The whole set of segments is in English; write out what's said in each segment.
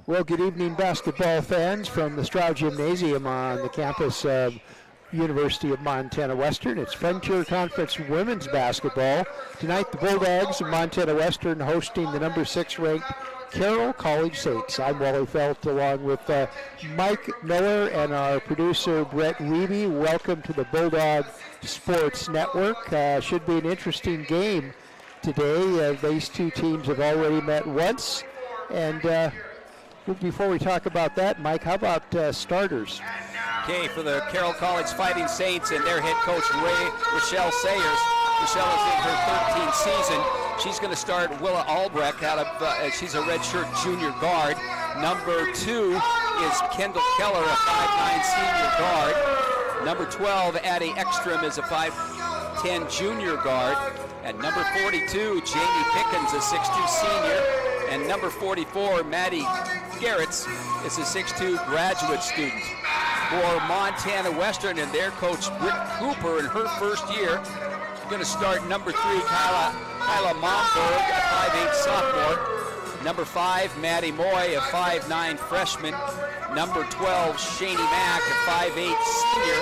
Well, good evening, basketball fans from the Stroud Gymnasium on the campus of University of Montana Western. It's Frontier Conference women's basketball. Tonight, the Bulldogs of Montana Western hosting the number 6 ranked Carroll College Saints. I'm Wally Felt along with Mike Miller and our producer Brett Wiebe. Welcome to the Bulldog Sports Network. Should be an interesting game today. These two teams have already met once. And before we talk about that, Mike, how about starters? Okay, for the Carroll College Fighting Saints and their head coach, Rochelle Sayers. Rochelle is in her 13th season. She's going to start Willa Albrecht out of, she's a redshirt junior guard. Number 2 is Kendall Keller, a 5'9" senior guard. Number 12, Addie Ekstrom, is a 5'10" junior guard. And number 42, Jamie Pickens, a 6'2" senior. And number 44, Maddie Garretts, is a 6'2" graduate student. For Montana Western and their coach, Britt Cooper, in her first year, going to start number 3, Kyla Momberg, a 5'8" sophomore. Number 5, Maddie Moy, a 5'9" freshman. Number 12, Shani Mack, a 5'8" senior.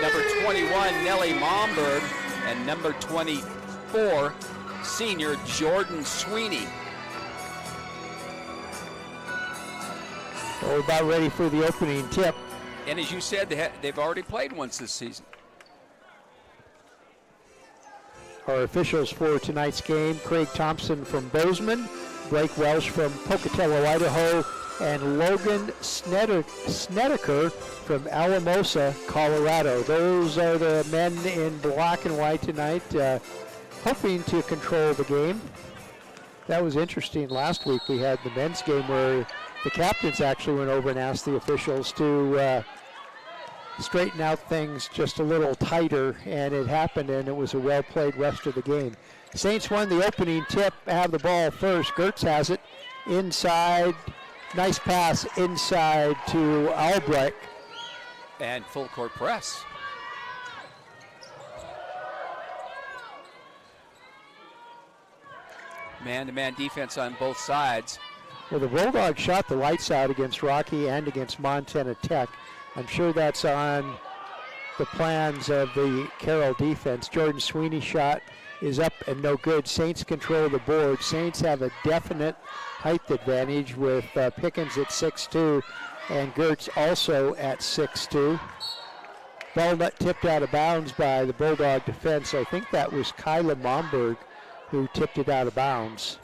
Number 21, Nellie Momberg. And number 24, senior Jordan Sweeney. Well, we're about ready for the opening tip. And as you said, they've already played once this season. Our officials for tonight's game, Craig Thompson from Bozeman, Blake Welsh from Pocatello, Idaho, and Logan Snedeker from Alamosa, Colorado. Those are the men in black and white tonight, hoping to control the game. That was interesting. Last week we had the men's game where the captains actually went over and asked the officials to straighten out things just a little tighter, and it happened, and it was a well-played rest of the game. Saints won the opening tip, have the ball first. Gertz has it inside. Nice pass inside to Albrecht. And full court press. Man-to-man defense on both sides. Well, the Bulldogs shot the lights out against Rocky and against Montana Tech. I'm sure that's on the plans of the Carroll defense. Jordan Sweeney's shot is up and no good. Saints control the board. Saints have a definite height advantage with Pickens at 6'2", and Gertz also at 6'2". Ball nut tipped out of bounds by the Bulldog defense. I think that was Kyla Momberg who tipped it out of bounds.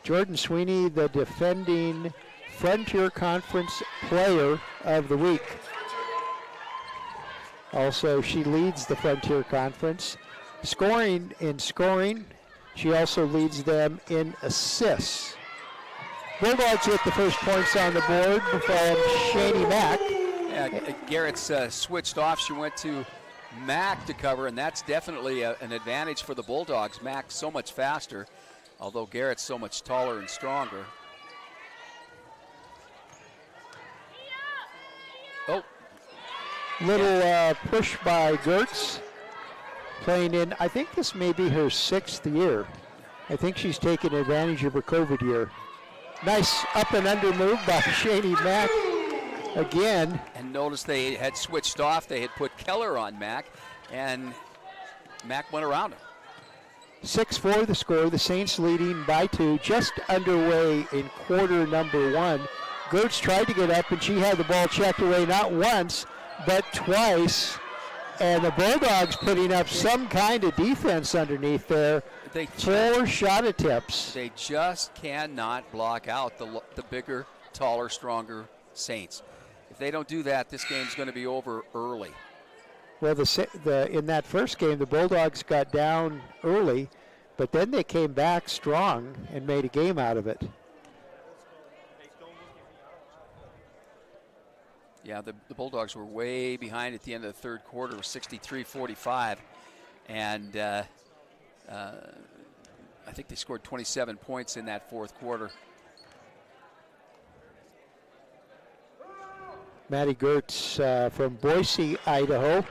Jordan Sweeney, the defending Frontier Conference Player of the Week. Also, she leads the Frontier Conference. Scoring, she also leads them in assists. Bulldogs get the first points on the board from Shani Mack. Yeah, Garrett's switched off. She went to Mack to cover, and that's definitely an advantage for the Bulldogs. Mack's so much faster, although Garrett's so much taller and stronger. Oh. Little push by Gertz. Playing in, I think this may be her 6th year. I think she's taken advantage of her COVID year. Nice up and under move by Shani Mack again. And notice they had switched off. They had put Keller on Mack, and Mack went around him. 6-4 the score. The Saints leading by 2. Just underway in quarter number 1. Gertz tried to get up, and she had the ball checked away not once, but twice. And the Bulldogs putting up some kind of defense underneath there. 4 shot attempts. They just cannot block out the bigger, taller, stronger Saints. If they don't do that, this game's going to be over early. Well, in that first game, the Bulldogs got down early, but then they came back strong and made a game out of it. Yeah, the Bulldogs were way behind at the end of the third quarter, 63-45. And I think they scored 27 points in that fourth quarter. Maddie Gertz from Boise, Idaho,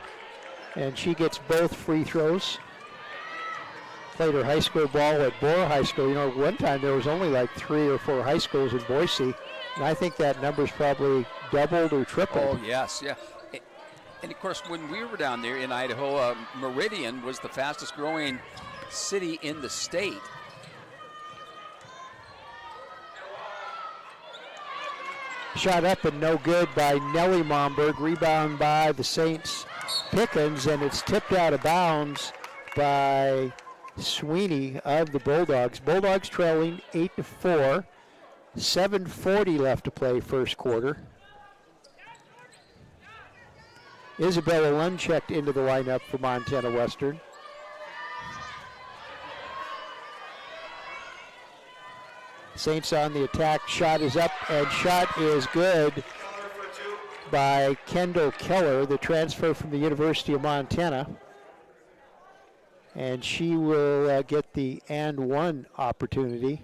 and she gets both free throws. played her high school ball at Bora High School. You know, one time there was only like 3 or 4 high schools in Boise, and I think that number's probably doubled or tripled. Oh, yes, yeah. And of course, when we were down there in Idaho, Meridian was the fastest growing city in the state. Shot up and no good by Nellie Momberg. Rebound by the Saints Pickens, and it's tipped out of bounds by Sweeney of the Bulldogs. Bulldogs trailing 8-4. 7:40 left to play first quarter. Isabella Lund checked into the lineup for Montana Western. Saints on the attack. Shot is up, and shot is good by Kendall Keller, the transfer from the University of Montana. And she will get the and one opportunity.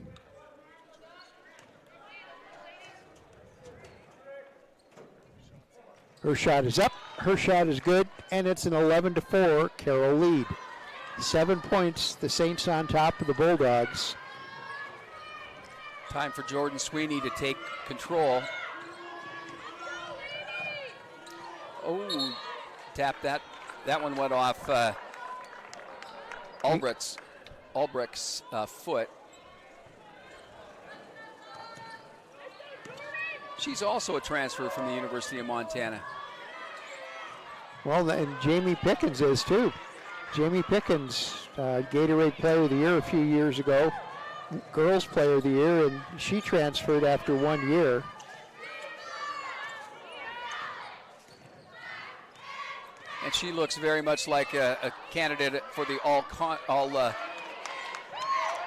Her shot is up, her shot is good, and it's an 11-4 Carroll lead. 7 points, the Saints on top of the Bulldogs. Time for Jordan Sweeney to take control. Oh, tap that. That one went off Albrecht's foot. She's also a transfer from the University of Montana. Well, and Jamie Pickens is too. Jamie Pickens, Gatorade Player of the Year a few years ago, Girls Player of the Year, and she transferred after 1 year. And she looks very much like a candidate for the all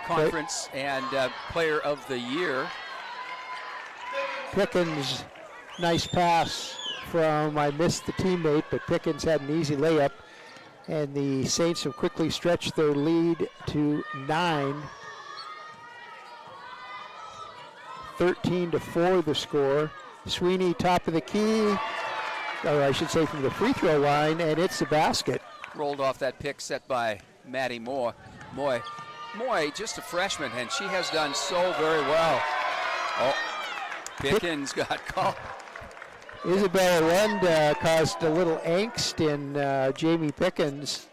conference and Player of the Year. Pickens, nice pass from, I missed the teammate, but Pickens had an easy layup. And the Saints have quickly stretched their lead to 9. 13-4 the score. Sweeney top of the key, or I should say from the free throw line, and it's the basket. Rolled off that pick set by Maddie Moy. Moy, just a freshman, and she has done so very well. Oh, Pickens got caught. Isabella Lund caused a little angst in Jamie Pickens,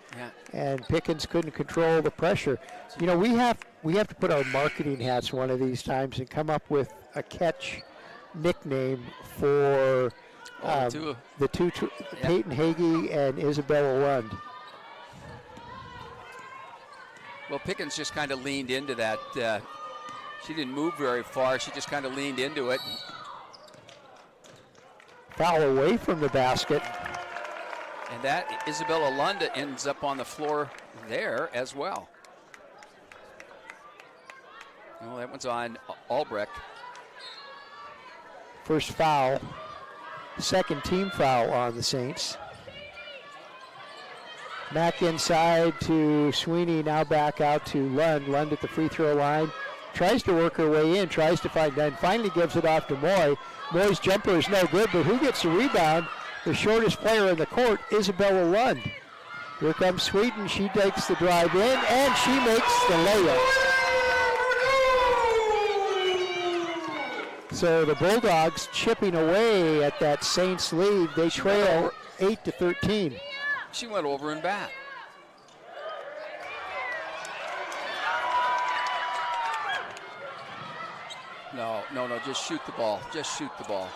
and Pickens couldn't control the pressure. You know, we have to put our marketing hats one of these times and come up with a catch nickname for the two Peyton Hagee and Isabella Lund. Well, Pickens just kind of leaned into that. She didn't move very far. She just kind of leaned into it. Foul away from the basket. And that Isabella Lund ends up on the floor there as well. Well, that one's on Albrecht. First foul. Second team foul on the Saints. Mack inside to Sweeney, now back out to Lund. Lund at the free throw line. Tries to work her way in, tries to find, and finally gives it off to Moy. Moy's jumper is no good, but who gets the rebound? The shortest player in the court, Isabella Lund. Here comes Sweden. She takes the drive in, and she makes the layup. So the Bulldogs chipping away at that Saints lead. They trail 8-13. She went over and back. No, just shoot the ball. Just shoot the ball.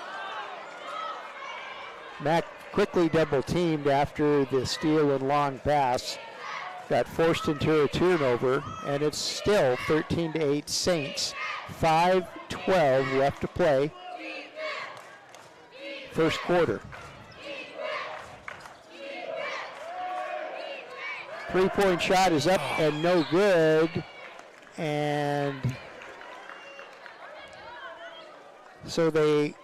Mack quickly double teamed after the steal and long pass. Got forced into a turnover, and it's still 13-8 Saints. 5:12 left to play. First quarter. Three-point shot is up and no good. And so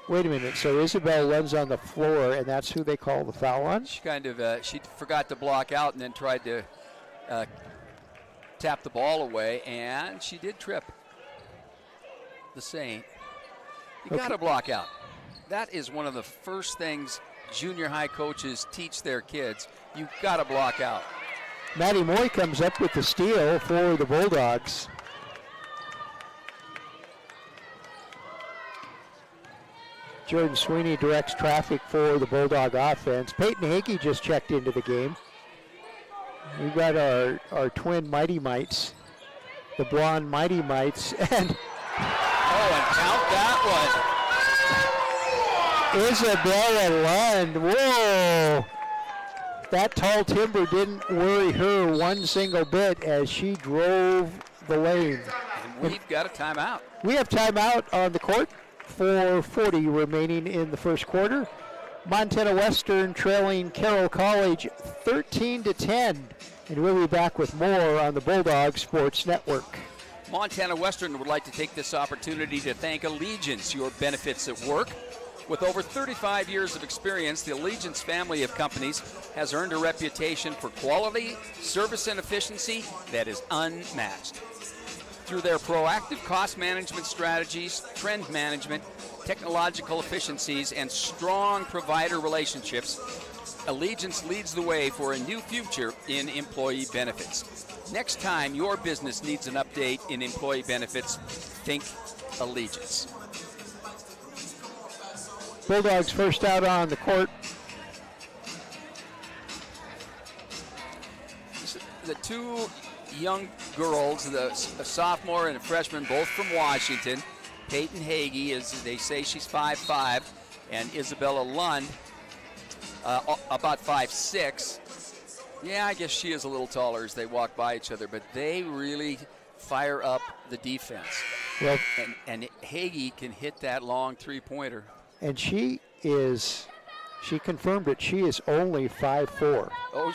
wait a minute, so Isabel runs on the floor, and that's who they call the foul on? She kind of, she forgot to block out and then tried to tap the ball away, and she did trip the Saint. You got to block out. That is one of the first things junior high coaches teach their kids. You've got to block out. Maddie Moy comes up with the steal for the Bulldogs. Jordan Sweeney directs traffic for the Bulldog offense. Peyton Hagee just checked into the game. We've got our twin Mighty Mites, the blonde Mighty Mites, and count that one. Isabella Lund. Whoa! That tall timber didn't worry her one single bit as she drove the lane. And we've got a timeout. We have timeout on the court. 4:40 remaining in the first quarter. Montana Western trailing Carroll College 13-10. And we'll be back with more on the Bulldog Sports Network. Montana Western would like to take this opportunity to thank Allegiance, your benefits at work. With over 35 years of experience, the Allegiance family of companies has earned a reputation for quality, service, and efficiency that is unmatched. Through their proactive cost management strategies, trend management, technological efficiencies, and strong provider relationships, Allegiance leads the way for a new future in employee benefits. Next time your business needs an update in employee benefits, think Allegiance. Bulldogs first out on the court. The two young girls, a sophomore and a freshman, both from Washington. Peyton Hagee, as they say, she's 5'5", and Isabella Lund, about 5'6". Yeah, I guess she is a little taller as they walk by each other, but they really fire up the defense. Well, and Hagee can hit that long three-pointer. And she confirmed it. She is only 5'4". Oh,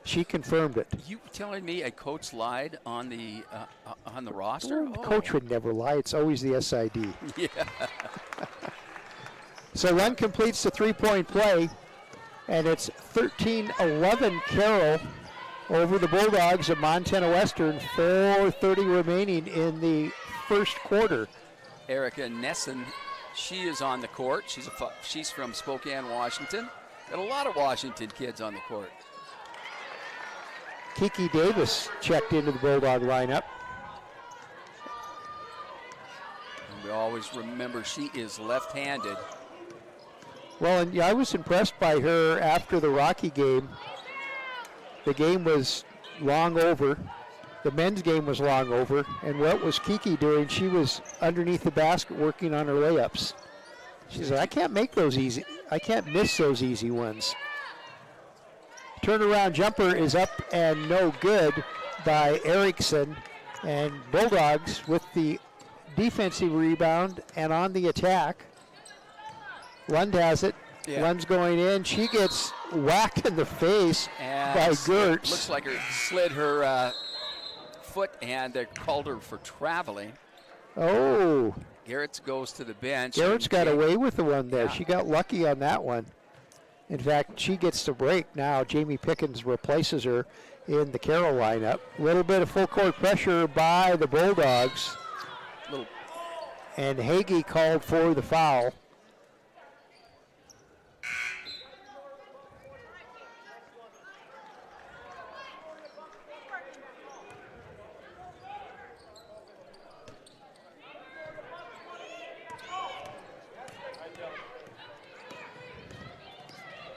she confirmed it. You telling me a coach lied on the roster? The coach would never lie. It's always the SID. Yeah. So Lund completes the three-point play, and it's 13-11 Carroll over the Bulldogs of Montana Western. 4:30 remaining in the first quarter. Erica Nessen, she is on the court. She's from Spokane, Washington. Got a lot of Washington kids on the court. Kiki Davis checked into the Bulldog lineup. And we always remember she is left-handed. Well, and I was impressed by her after the Rocky game. The game was long over. The men's game was long over. And what was Kiki doing? She was underneath the basket working on her layups. She said, I can't make those easy. I can't miss those easy ones. Turnaround jumper is up and no good by Erickson. And Bulldogs with the defensive rebound and on the attack. Lund has it. Yeah. Lund's going in. She gets whacked in the face by Gertz. Looks like her slid her foot, and they called her for traveling. Oh. Garrett's goes to the bench. Garrett's got away with the one there. Yeah. She got lucky on that one. In fact, she gets the break now. Jamie Pickens replaces her in the Carroll lineup. A little bit of full court pressure by the Bulldogs. And Hagee called for the foul.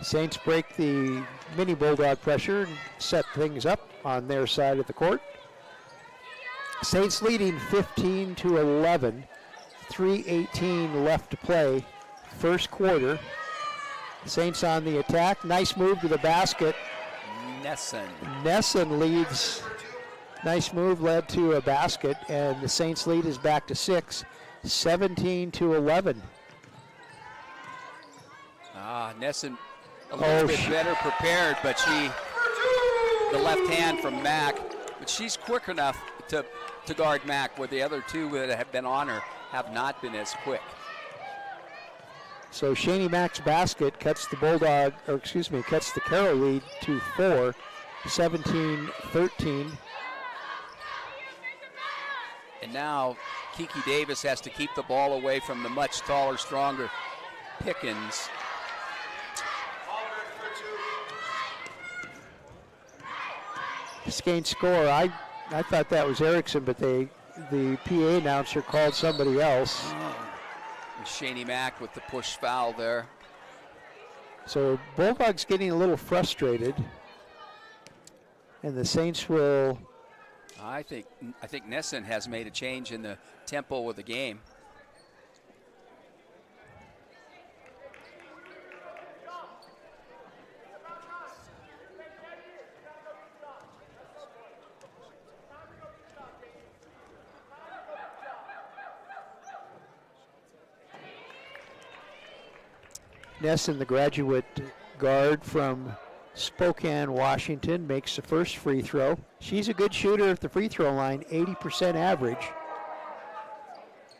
Saints break the mini Bulldog pressure and set things up on their side of the court. Saints leading 15-11. 3:18 left to play. First quarter. Saints on the attack. Nice move to the basket. Nessen leads. Nice move led to a basket, and the Saints lead is back to 6. 17-11. Nessen a little bit better prepared, but the left hand from Mack, but she's quick enough to guard Mack, where the other two that have been on her have not been as quick. So Shani Mack's basket cuts the cuts the Carroll lead to 4, 17-13. And now Kiki Davis has to keep the ball away from the much taller, stronger Pickens. Skane's score. I thought that was Erickson, but the PA announcer called somebody else. Shaney Mack with the push foul there. So Bulldogs getting a little frustrated, and the Saints will. I think Nesson has made a change in the tempo of the game. Nesson, the graduate guard from Spokane, Washington, makes the first free throw. She's a good shooter at the free throw line, 80% average.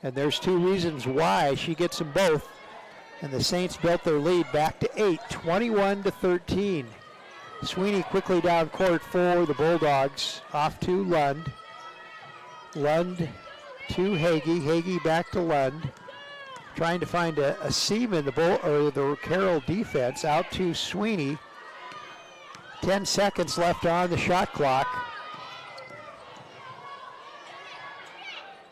And there's two reasons why she gets them both. And the Saints built their lead back to 8, 21-13. Sweeney quickly down court for the Bulldogs, off to Lund. Lund to Hagee, Hagee back to Lund. Trying to find a seam in the Carroll defense, out to Sweeney. 10 seconds left on the shot clock.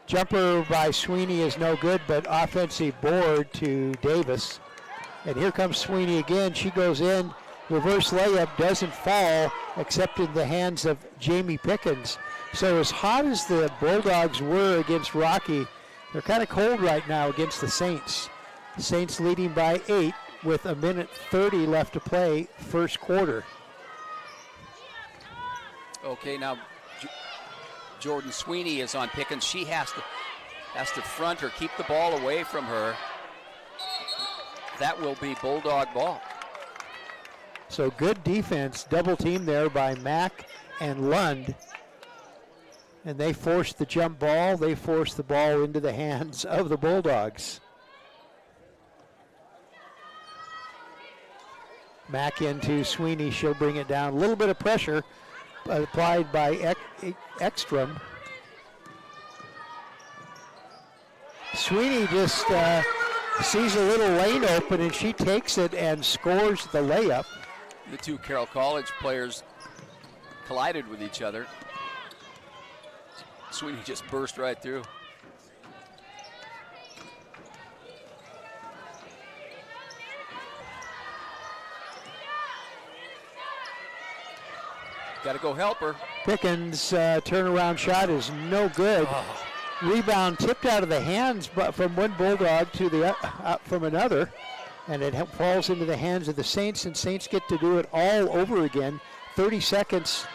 Jumper by Sweeney is no good, but offensive board to Davis. And here comes Sweeney again. She goes in. Reverse layup doesn't fall, except in the hands of Jamie Pickens. So as hot as the Bulldogs were against Rocky, they're kind of cold right now against the Saints. The Saints leading by 8 with 1:30 left to play, first quarter. Okay, now Jordan Sweeney is on Pickens. She has to front her, keep the ball away from her. That will be Bulldog ball. So good defense, double team there by Mack and Lund. And they forced the jump ball. They forced the ball into the hands of the Bulldogs. Mack into Sweeney. She'll bring it down. A little bit of pressure applied by Ekstrom. Sweeney just sees a little lane open, and she takes it and scores the layup. The two Carroll College players collided with each other. Sweeney just burst right through. Got to go help her. Pickens' turnaround shot is no good. Oh. Rebound tipped out of the hands, but from one Bulldog to the from another, and it falls into the hands of the Saints, and Saints get to do it all over again. 30 seconds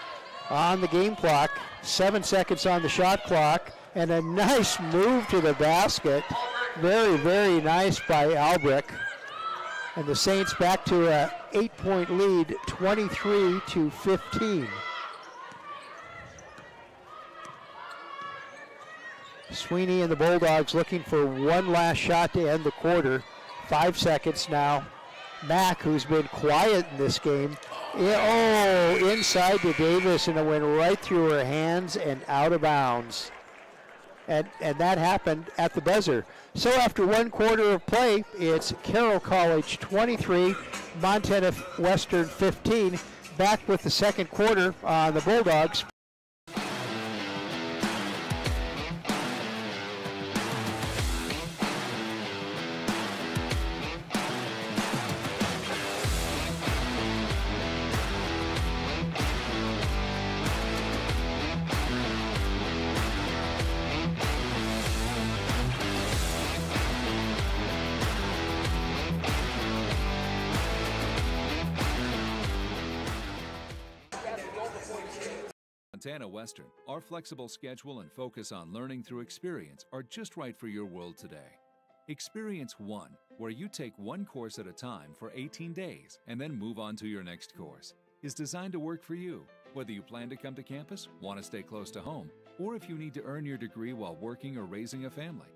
on the game clock, 7 seconds on the shot clock, and a nice move to the basket. Very, very nice by Albrecht. And the Saints back to a 8-point lead, 23-15. Sweeney and the Bulldogs looking for one last shot to end the quarter. 5 seconds now. Mack, who's been quiet in this game, inside to Davis, and it went right through her hands and out of bounds. And that happened at the buzzer. So after one quarter of play, it's Carroll College 23, Montana Western 15. Back with the second quarter on the Bulldogs. Montana Western, our flexible schedule and focus on learning through experience are just right for your world today. Experience 1, where you take one course at a time for 18 days and then move on to your next course, is designed to work for you, whether you plan to come to campus, want to stay close to home, or if you need to earn your degree while working or raising a family.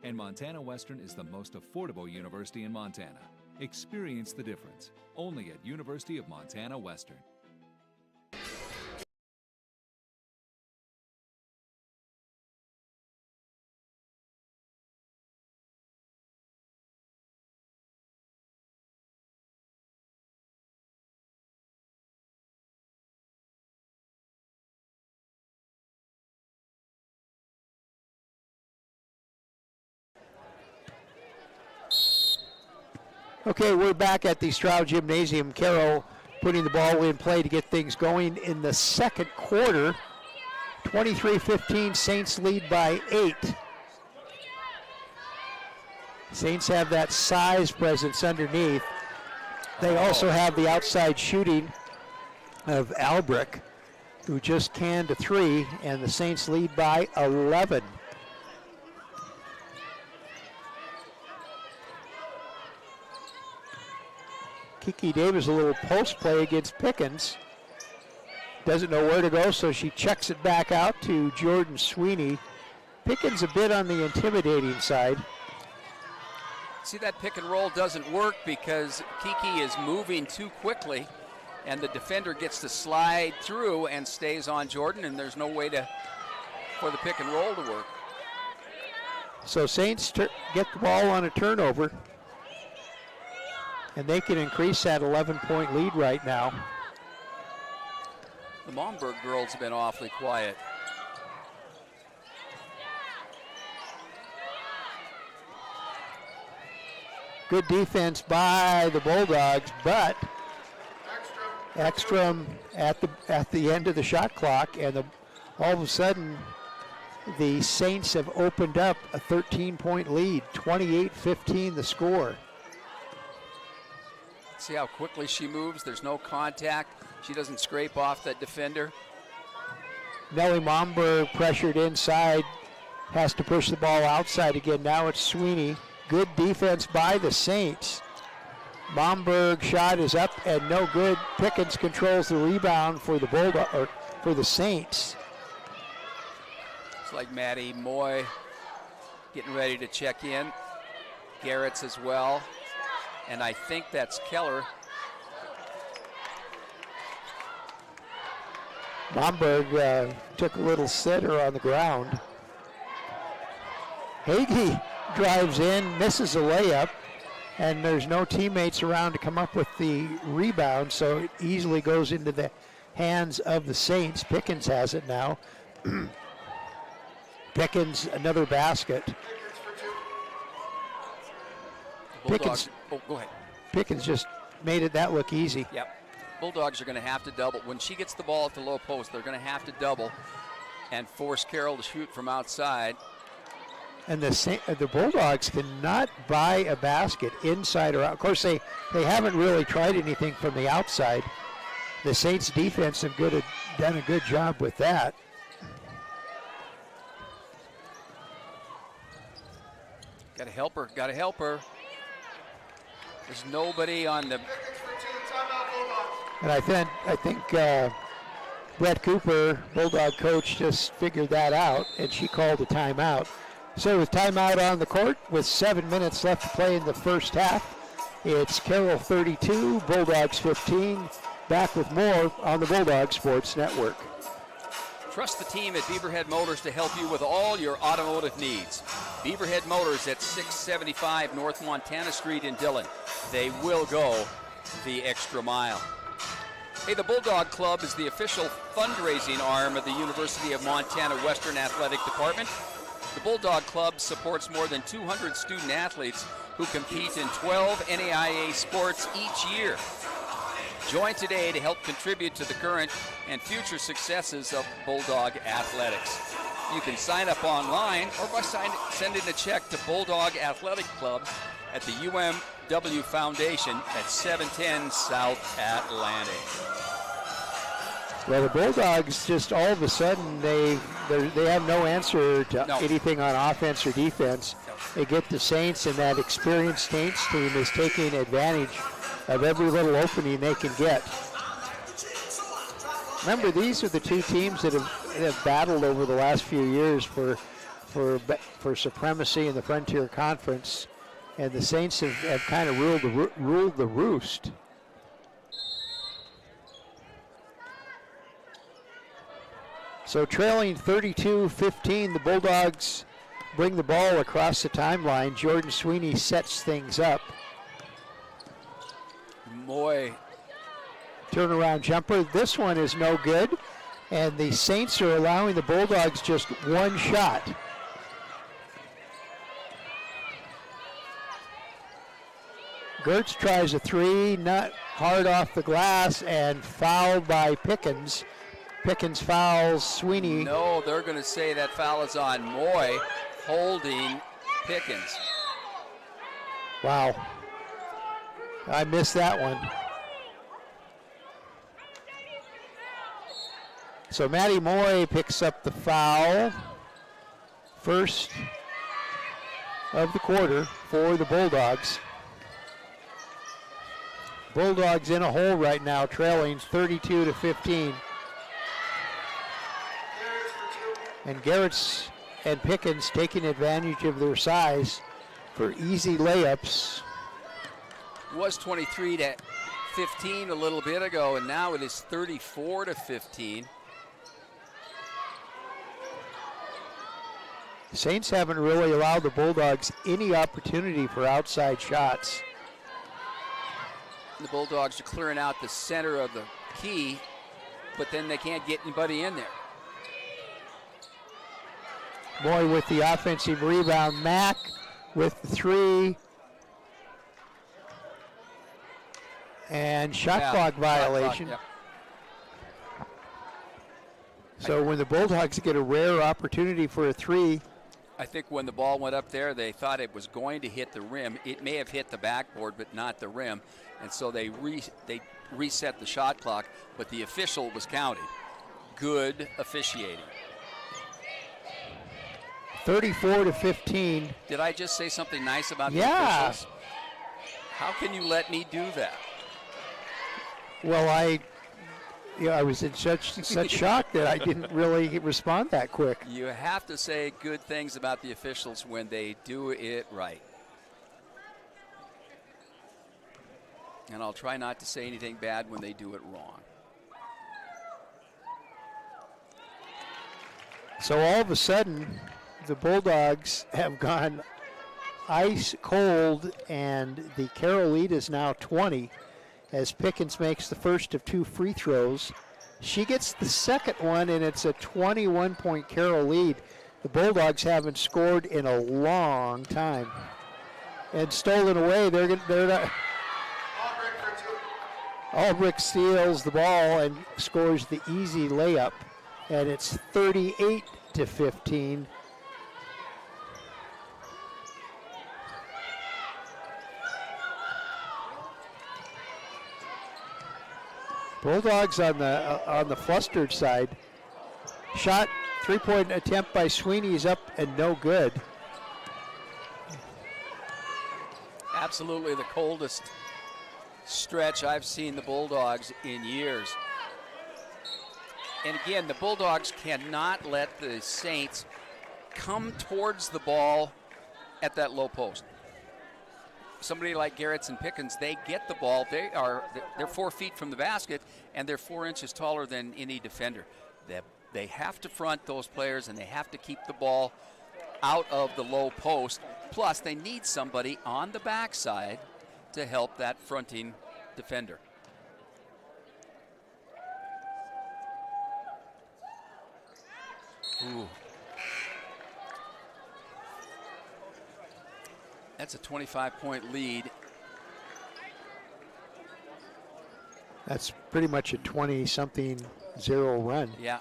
And Montana Western is the most affordable university in Montana. Experience the difference, only at University of Montana Western. Okay, we're back at the Stroud Gymnasium. Carroll putting the ball in play to get things going in the second quarter. 23-15, Saints lead by 8. Saints have that size presence underneath. They also have the outside shooting of Albrecht, who just canned a 3, and the Saints lead by 11. Kiki Davis, a little post play against Pickens. Doesn't know where to go, so she checks it back out to Jordan Sweeney. Pickens a bit on the intimidating side. See, that pick and roll doesn't work because Kiki is moving too quickly, and the defender gets to slide through and stays on Jordan, and there's no way for the pick and roll to work. So Saints get the ball on a turnover, and they can increase that 11-point lead right now. The Momberg girls have been awfully quiet. Good defense by the Bulldogs, but Ekstrom at the end of the shot clock, and all of a sudden the Saints have opened up a 13-point lead, 28-15 the score. See how quickly she moves. There's no contact. She doesn't scrape off that defender. Nellie Momberg pressured inside, has to push the ball outside again. Now it's Sweeney. Good defense by the Saints. Momberg shot is up and no good. Pickens controls the rebound for the Saints. It's like Maddie Moy getting ready to check in. Garrett's as well. And I think that's Keller. Momberg took a little sitter on the ground. Hagee drives in, misses a layup, and there's no teammates around to come up with the rebound, so it easily goes into the hands of the Saints. Pickens has it now. Pickens, another basket. Pickens, go ahead. Pickens just made that look easy. Yep. Bulldogs are going to have to double. When she gets the ball at the low post, they're going to have to double and force Carroll to shoot from outside. And the Bulldogs cannot buy a basket inside or out. Of course, they haven't really tried anything from the outside. The Saints defense have done a good job with that. Got to help her. There's nobody on the... And I think Brett Cooper, Bulldog coach, just figured that out, and she called a timeout. So with timeout on the court, with 7 minutes left to play in the first half, it's Carroll 32, Bulldogs 15. Back with more on the Bulldog Sports Network. Trust the team at Beaverhead Motors to help you with all your automotive needs. Beaverhead Motors at 675 North Montana Street in Dillon. They will go the extra mile. Hey, the Bulldog Club is the official fundraising arm of the University of Montana Western Athletic Department. The Bulldog Club supports more than 200 student athletes who compete in 12 NAIA sports each year. Join today to help contribute to the current and future successes of Bulldog athletics. You can sign up online or by sending a check to Bulldog Athletic Club at the UMW Foundation at 710 South Atlantic. Well, the Bulldogs just all of a sudden, they have no answer to anything on offense or defense. They get the Saints, and that experienced Saints team is taking advantage of every little opening they can get. Remember, these are the two teams that have battled over the last few years for supremacy in the Frontier Conference, and the Saints have kind of ruled the roost. So trailing 32-15, the Bulldogs bring the ball across the timeline. Jordan Sweeney sets things up. Moy. Turnaround jumper. This one is no good. And the Saints are allowing the Bulldogs just one shot. Gertz tries a three, not hard off the glass, and fouled by Pickens. Pickens fouls Sweeney. No, they're going to say that foul is on Moy, holding Pickens. Wow. I missed that one. So Matty Moy picks up the foul. First of the quarter for the Bulldogs. Bulldogs in a hole right now, trailing 32-15. And Garrett's and Pickens taking advantage of their size for easy layups. It was 23-15 a little bit ago, and now it is 34-15. Saints haven't really allowed the Bulldogs any opportunity for outside shots. The Bulldogs are clearing out the center of the key, but then they can't get anybody in there. Moy with the offensive rebound. Mack with the three. And shot clock violation. Shot clock, yeah. So when the Bulldogs get a rare opportunity for a three. I think when the ball went up there, they thought it was going to hit the rim. It may have hit the backboard, but not the rim. And so they reset the shot clock, but the official was counting. Good officiating. 34-15. Did I just say something nice about the Yeah. officials? How can you let me do that? Well, I was in such shock that I didn't really respond that quick. You have to say good things about the officials when they do it right. And I'll try not to say anything bad when they do it wrong. So all of a sudden, the Bulldogs have gone ice cold, and the Carroll lead is now 20 as Pickens makes the first of two free throws. She gets the second one, and it's a 21-point Carroll lead. The Bulldogs haven't scored in a long time. And stolen away, they're not. Albrecht steals the ball and scores the easy layup, and it's 38-15. Bulldogs on the flustered side. Shot, three-point attempt by Sweeney is up and no good. Absolutely the coldest stretch I've seen the Bulldogs in years. And again, the Bulldogs cannot let the Saints come towards the ball at that low post. Somebody like Garrett's and Pickens, they get the ball. They're 4 feet from the basket, and they're 4 inches taller than any defender. They have to front those players, and they have to keep the ball out of the low post. Plus, they need somebody on the backside to help that fronting defender. Ooh. That's a 25-point lead. That's pretty much a 20-something 0 run. Yeah.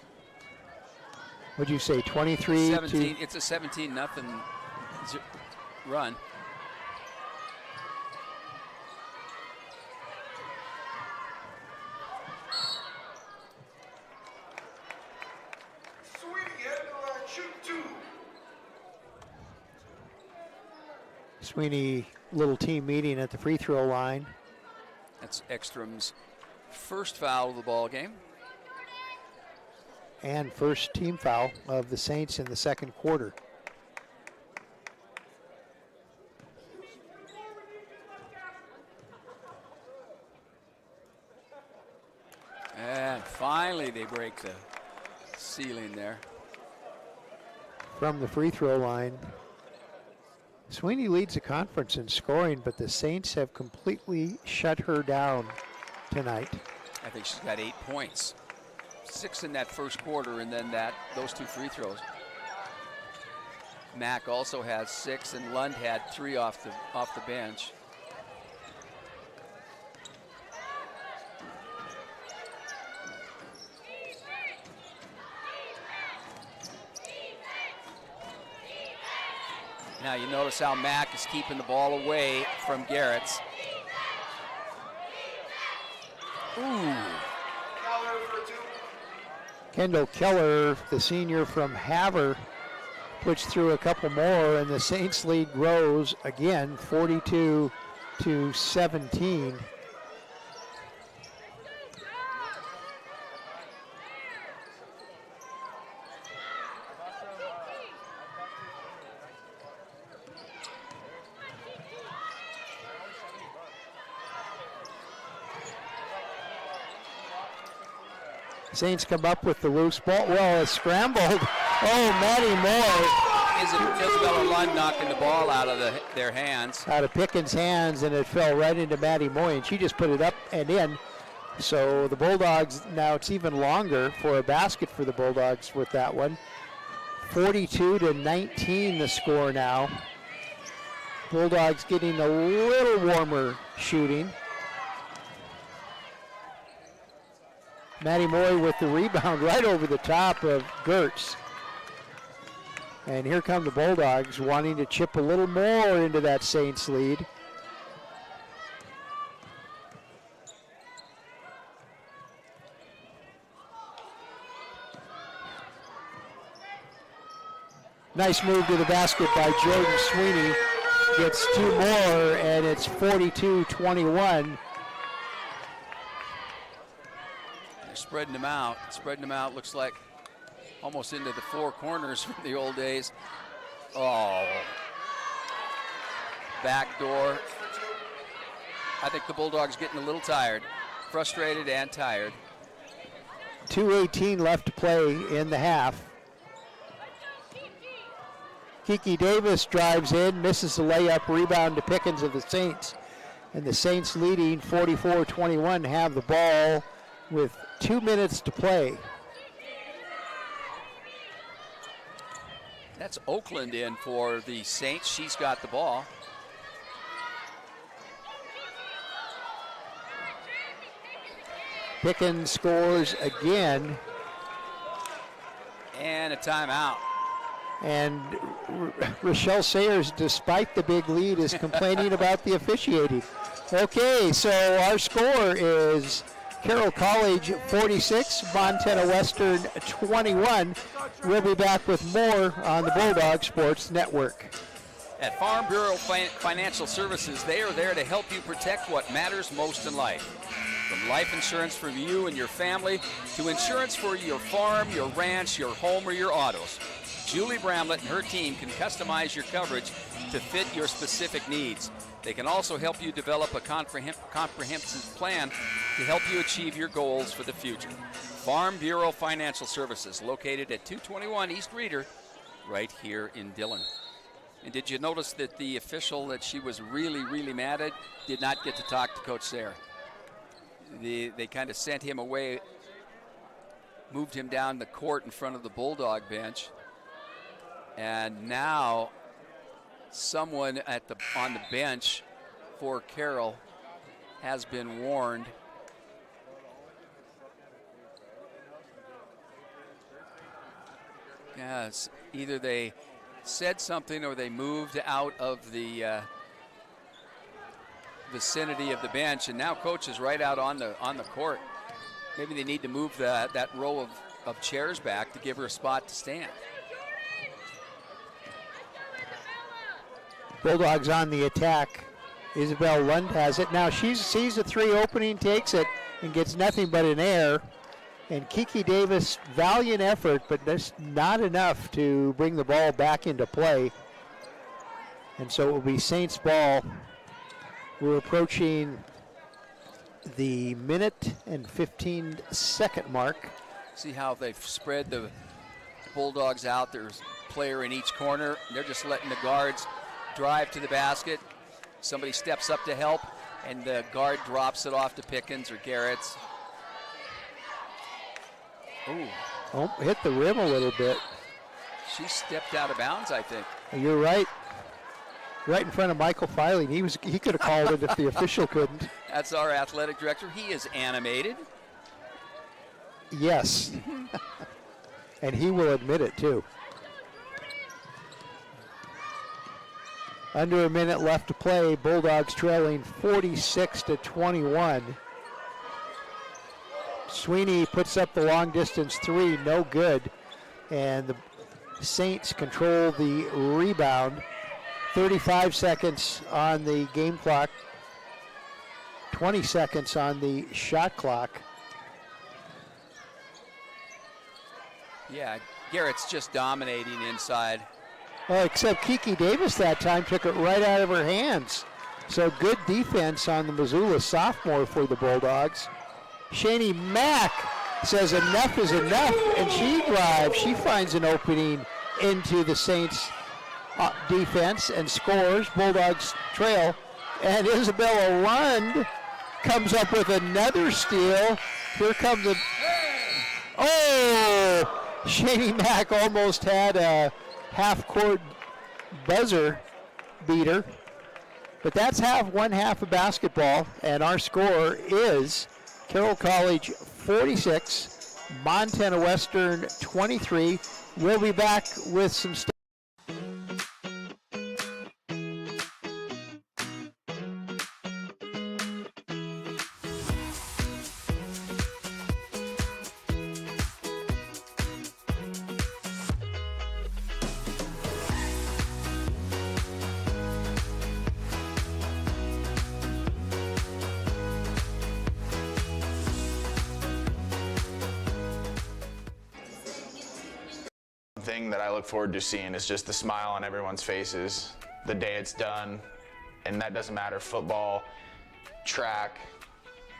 What'd you say, 23? 17. It's a 17-0 run. Sweeney, little team meeting at the free throw line. That's Ekstrom's first foul of the ball game. And first team foul of the Saints in the second quarter. And finally they break the ceiling there. From the free throw line. Sweeney leads the conference in scoring, but the Saints have completely shut her down tonight. I think she's got 8 points. 6 in that first quarter, and then those 2 free throws. Mack also has 6, and Lund had 3 off the bench. Now you notice how Mack is keeping the ball away from Garrett's. Ooh. Kendall Keller, the senior from Havre, puts through a couple more, and the Saints lead grows again, 42-17. Saints come up with the loose ball. Well, it's scrambled. Oh, Maddie Moore. Isabella Lund knocking the ball out of their hands. Out of Pickens' hands, and it fell right into Maddie Moy, and she just put it up and in. So the Bulldogs, now it's even longer for a basket for the Bulldogs with that one. 42-19 the score now. Bulldogs getting a little warmer shooting. Maddie Moy with the rebound right over the top of Gertz. And here come the Bulldogs wanting to chip a little more into that Saints lead. Nice move to the basket by Jordan Sweeney. Gets two more, and it's 42-21. Spreading them out. Looks like almost into the four corners from the old days. Oh. Back door. I think the Bulldogs getting a little tired. Frustrated and tired. 2:18 left to play in the half. Kiki Davis drives in, misses the layup, rebound to Pickens of the Saints. And the Saints leading 44-21 have the ball with 2 minutes to play. That's Oakland in for the Saints. She's got the ball. Pickens scores again. And a timeout. And Rochelle Sayers, despite the big lead, is complaining about the officiating. Okay, so our score is Carroll College 46, Montana Western 21. We'll be back with more on the Bulldog Sports Network. At Farm Bureau Financial Services, they are there to help you protect what matters most in life. From life insurance for you and your family to insurance for your farm, your ranch, your home, or your autos, Julie Bramlett and her team can customize your coverage to fit your specific needs. They can also help you develop a comprehensive plan to help you achieve your goals for the future. Farm Bureau Financial Services, located at 221 East Reeder, right here in Dillon. And did you notice that the official that she was really, really mad at did not get to talk to Coach Sayre? They kind of sent him away, moved him down the court in front of the Bulldog bench. And now someone on the bench for Carroll has been warned. Yes, either they said something or they moved out of the vicinity of the bench, and now coach is right out on the court. Maybe they need to move that row of chairs back to give her a spot to stand. Bulldogs on the attack. Isabel Lund has it. Now she sees the three opening, takes it, and gets nothing but an air. And Kiki Davis, valiant effort, but that's not enough to bring the ball back into play. And so it will be Saints ball. We're approaching the minute and 15-second mark. See how they've spread the Bulldogs out. There's a player in each corner. They're just letting the guards drive to the basket. Somebody steps up to help, and the guard drops it off to Pickens or Garrett's. Ooh. Oh, hit the rim a little bit. She stepped out of bounds, I think. You're right. Right in front of Michael Filey. He could have called it if the official couldn't. That's our athletic director. He is animated. Yes. And he will admit it, too. Under a minute left to play. Bulldogs trailing 46-21. Sweeney puts up the long distance three, no good. And the Saints control the rebound. 35 seconds on the game clock. 20 seconds on the shot clock. Yeah, Garrett's just dominating inside. Well, except Kiki Davis that time took it right out of her hands. So good defense on the Missoula sophomore for the Bulldogs. Shani Mack says enough is enough, and she drives. She finds an opening into the Saints defense and scores. Bulldogs trail. And Isabella Lund comes up with another steal. Here comes a... Oh! Shani Mack almost had a half-court buzzer beater. But that's one half of basketball, and our score is Carroll College 46, Montana Western 23. We'll be back with some stuff. Thing that I look forward to seeing is just the smile on everyone's faces the day it's done, and that doesn't matter, football, track,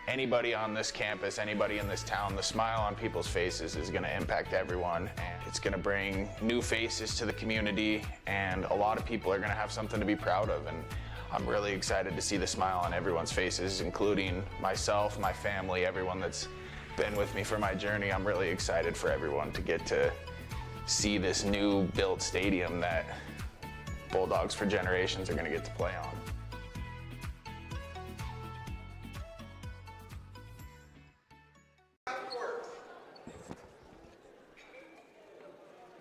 anybody on this campus, anybody in this town, the smile on people's faces is going to impact everyone, and it's going to bring new faces to the community, and a lot of people are going to have something to be proud of, and I'm really excited to see the smile on everyone's faces, including myself, my family, everyone that's been with me for my journey. I'm really excited for everyone to get to see this new built stadium that Bulldogs for generations are going to get to play on.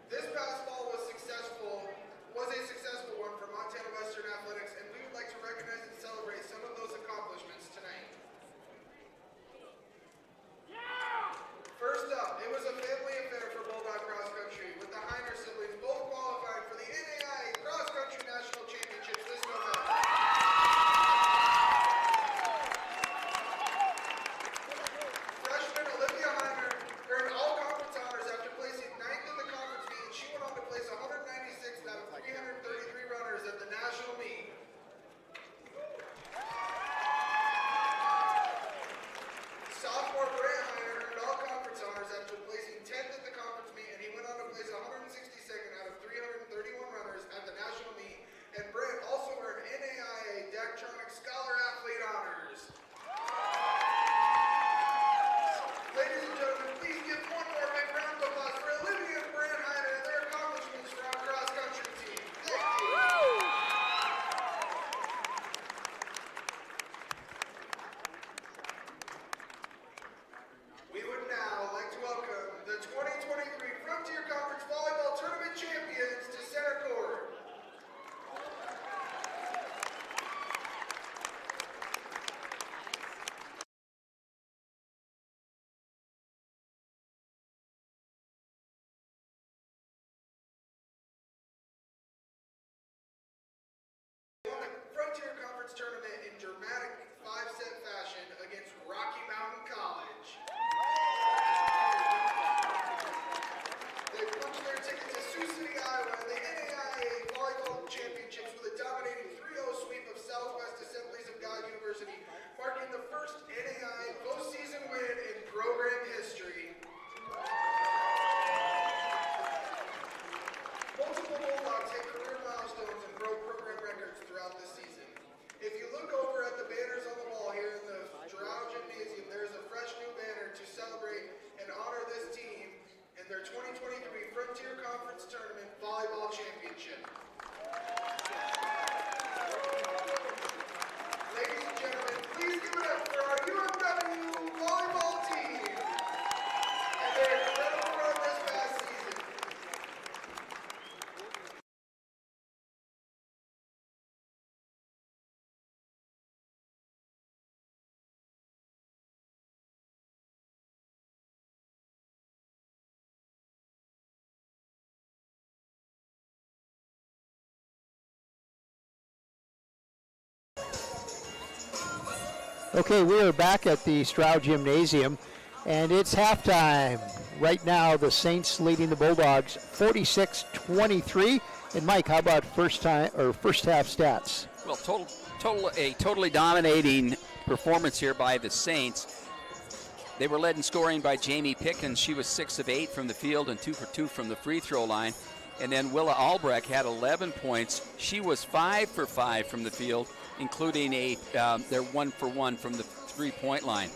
This past fall was a successful one for Montana Western Athletics, and we would like to recognize and celebrate some of those accomplishments tonight. First up, it was a family affair for Bulldog Cross Country, with the Heiner siblings both qualifying for the NAIA Cross Country National Championships this November. Freshman Olivia Heiner earned all conference honors after placing 9th in the conference meet, and she went on to place 196th out of 333 runners at the national meet. Sophomore Brant Heiner earned all conference honors after placing 10th at the conference meet, and he went on to place 162nd out of 331 runners at the national meet. And Brant also earned NAIA Daktronic Scholar Athlete honors. Ladies and gentlemen, please give one more big round of applause for Olivia and Brant Heiner and their accomplishments for our cross-country team. Thank you. We would now like to welcome the 2023 Frontier Conference Volleyball Tournament champions to center court. Won the Frontier Conference Tournament in dramatic 5-set fashion against Rocky Mountain College. They punched their ticket to Sioux City, Iowa, in the NAIA Volleyball Championships with a dominating 3-0 sweep of Southwest Assemblies of God University, marking the first NAIA postseason win in program history. Multiple Bulldogs hit career milestones and broke program records throughout the season. If you look over at the banners Okay, we are back at the Stroud Gymnasium, and it's halftime. Right now, the Saints leading the Bulldogs 46-23. And Mike, how about first half stats? Well, totally dominating performance here by the Saints. They were led in scoring by Jamie Pickens. She was 6 of 8 from the field and 2 for 2 from the free throw line. And then Willa Albrecht had 11 points. She was 5 for 5 from the field, including their 1 for 1 from the three-point line.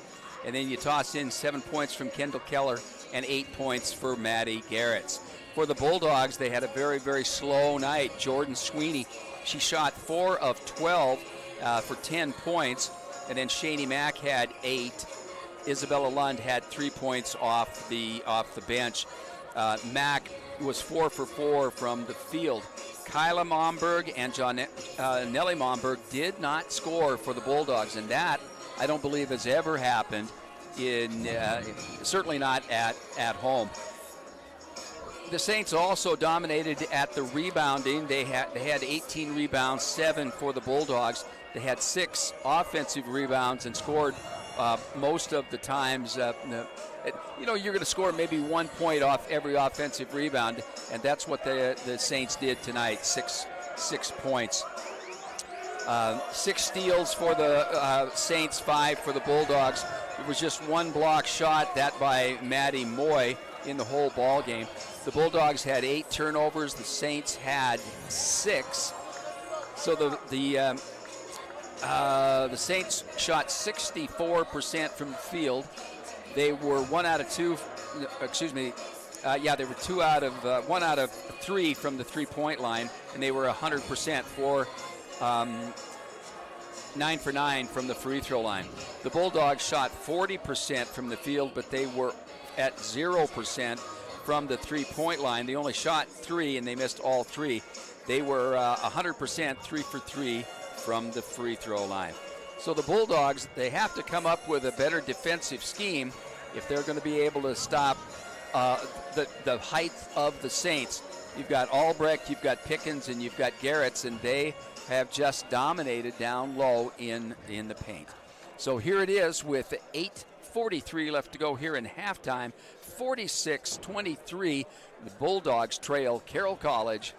And then you toss in 7 points from Kendall Keller and 8 points for Maddie Garretts. For the Bulldogs, they had a very, very slow night. Jordan Sweeney, she shot 4 of 12 for 10 points. And then Shani Mack had 8. Isabella Lund had 3 points off the bench. Mack was 4 for 4 from the field. Kyla Momberg and Nellie Momberg did not score for the Bulldogs, and that I don't believe has ever happened certainly not at home. The Saints also dominated at the rebounding. They had 18 rebounds, 7 for the Bulldogs. They had 6 offensive rebounds and scored most of the times. You're going to score maybe 1 point off every offensive rebound, and that's what the Saints did tonight. 6 points. 6 steals for the Saints, 5 for the Bulldogs. It was just 1 block shot, that by Maddie Moy, in the whole ball game. The Bulldogs had 8 turnovers. The Saints had 6. So the Saints shot 64% from the field. They were 1 out of 2. They were 1 out of 3 from the three-point line, and they were 100% for 9 for 9 from the free throw line. The Bulldogs shot 40% from the field, but they were at 0% from the three-point line. They only shot 3, and they missed all 3. They were 100%, 3 for 3 from the free throw line. So the Bulldogs, they have to come up with a better defensive scheme if they're going to be able to stop the height of the Saints. You've got Albrecht, you've got Pickens, and you've got Garretts, and they have just dominated down low in the paint. So here it is with 8:43 left to go here in halftime. 46-23, the Bulldogs trail Carroll College.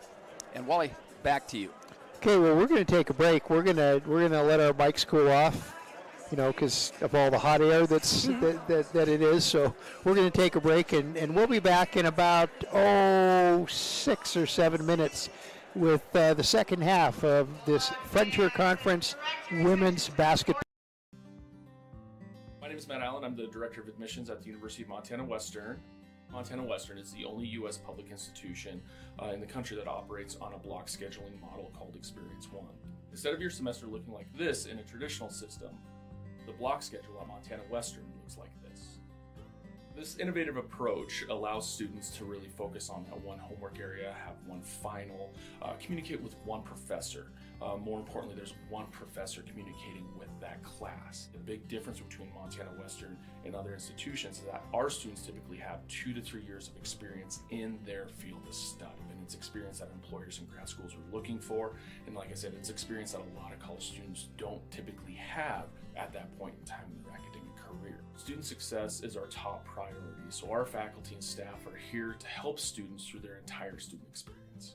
And Wally, back to you. Okay, well, we're going to take a break. We're going to let our bikes cool off, because of all the hot air that it is. So we're going to take a break, and we'll be back in about 6 or 7 minutes with the second half of this Frontier Conference women's basketball. My name is Matt Allen. I'm the Director of Admissions at the University of Montana Western. Montana Western is the only U.S. public institution in the country that operates on a block scheduling model called Experience One. Instead of your semester looking like this in a traditional system, the block schedule at Montana Western looks like this. This innovative approach allows students to really focus on that one homework area, have one final, communicate with one professor. More importantly, there's one professor communicating with that class. The big difference between Montana Western and other institutions is that our students typically have 2 to 3 years of experience in their field of study. And it's experience that employers and grad schools are looking for. And like I said, it's experience that a lot of college students don't typically have at that point in time in their academic career. Student success is our top priority, so our faculty and staff are here to help students through their entire student experience.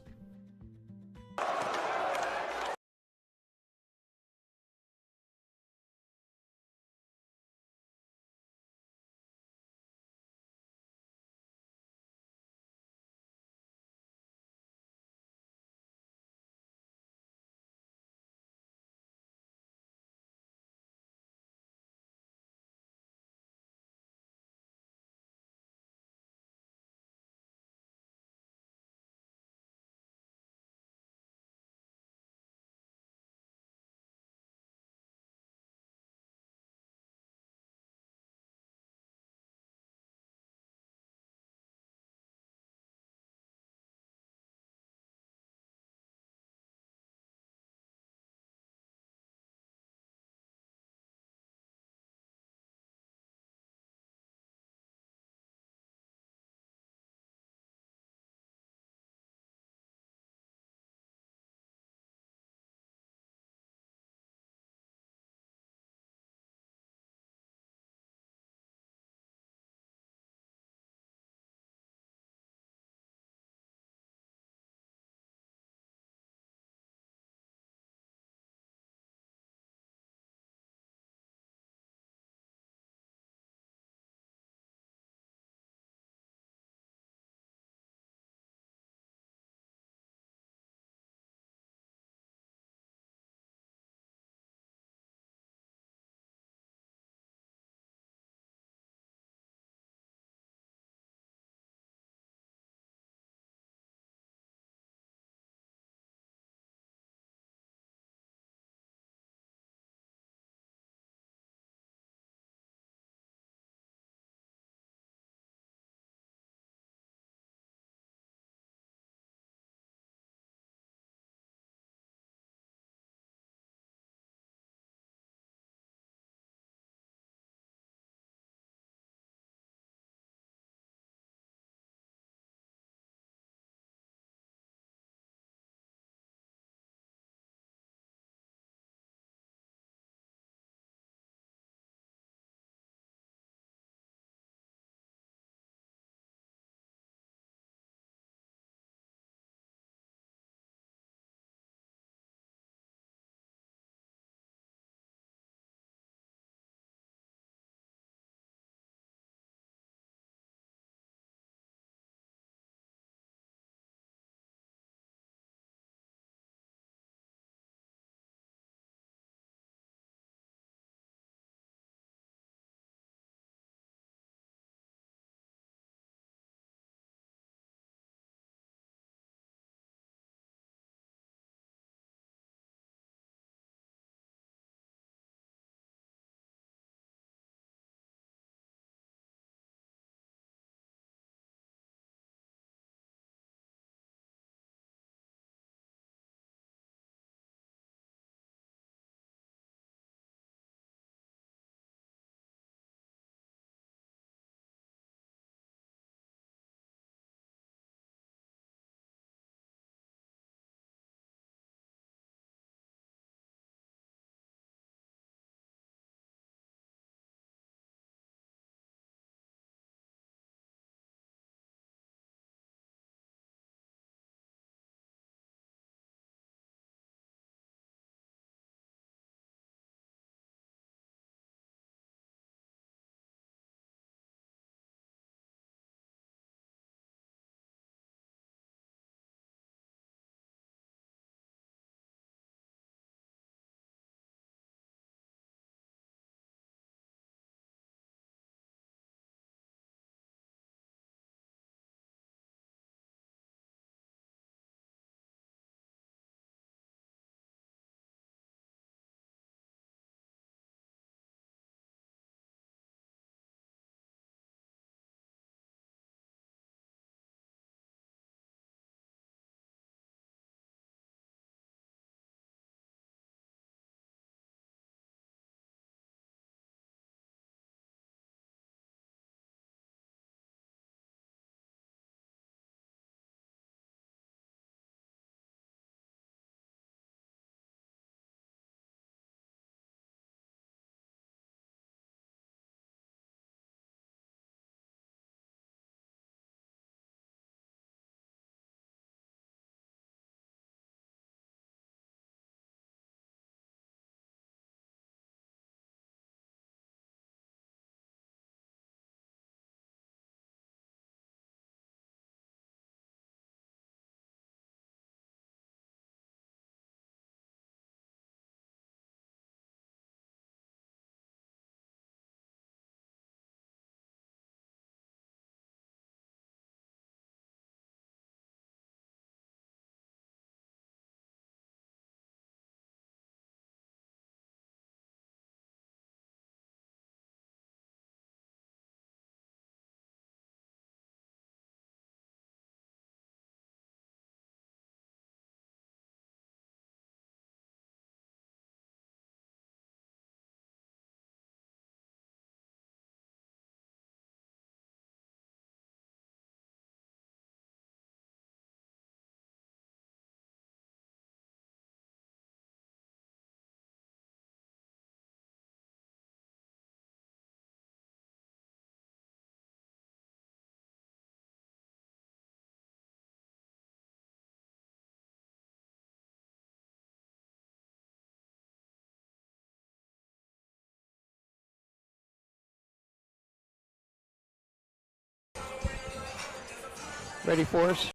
Ready for us?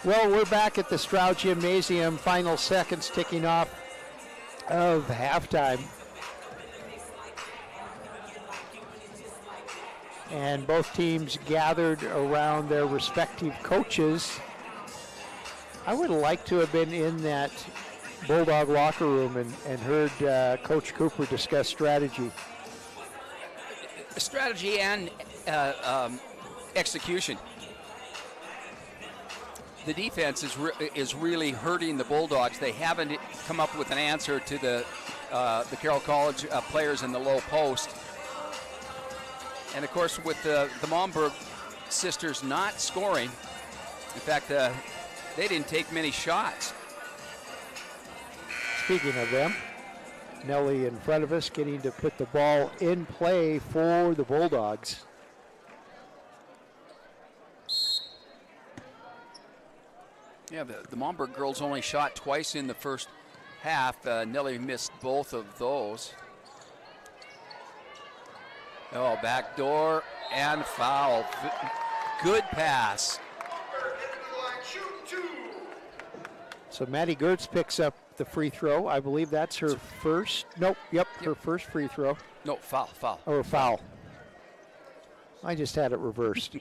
Well, we're back at the Stroud Gymnasium. Final seconds ticking off of halftime. And both teams gathered around their respective coaches. I would like to have been in that Bulldog locker room and heard Coach Cooper discuss strategy. Strategy and execution. The defense is really hurting the Bulldogs. They haven't come up with an answer to the Carroll College players in the low post. And of course, with the Momberg sisters not scoring, in fact, they didn't take many shots. Speaking of them, Nellie in front of us getting to put the ball in play for the Bulldogs. Yeah, the Momberg girls only shot twice in the first half. Nellie missed both of those. Oh, back door and foul. Good pass. So Maddie Gertz picks up the free throw. I believe that's her first. Nope. Yep. Her first free throw. No, foul. Or foul. I just had it reversed.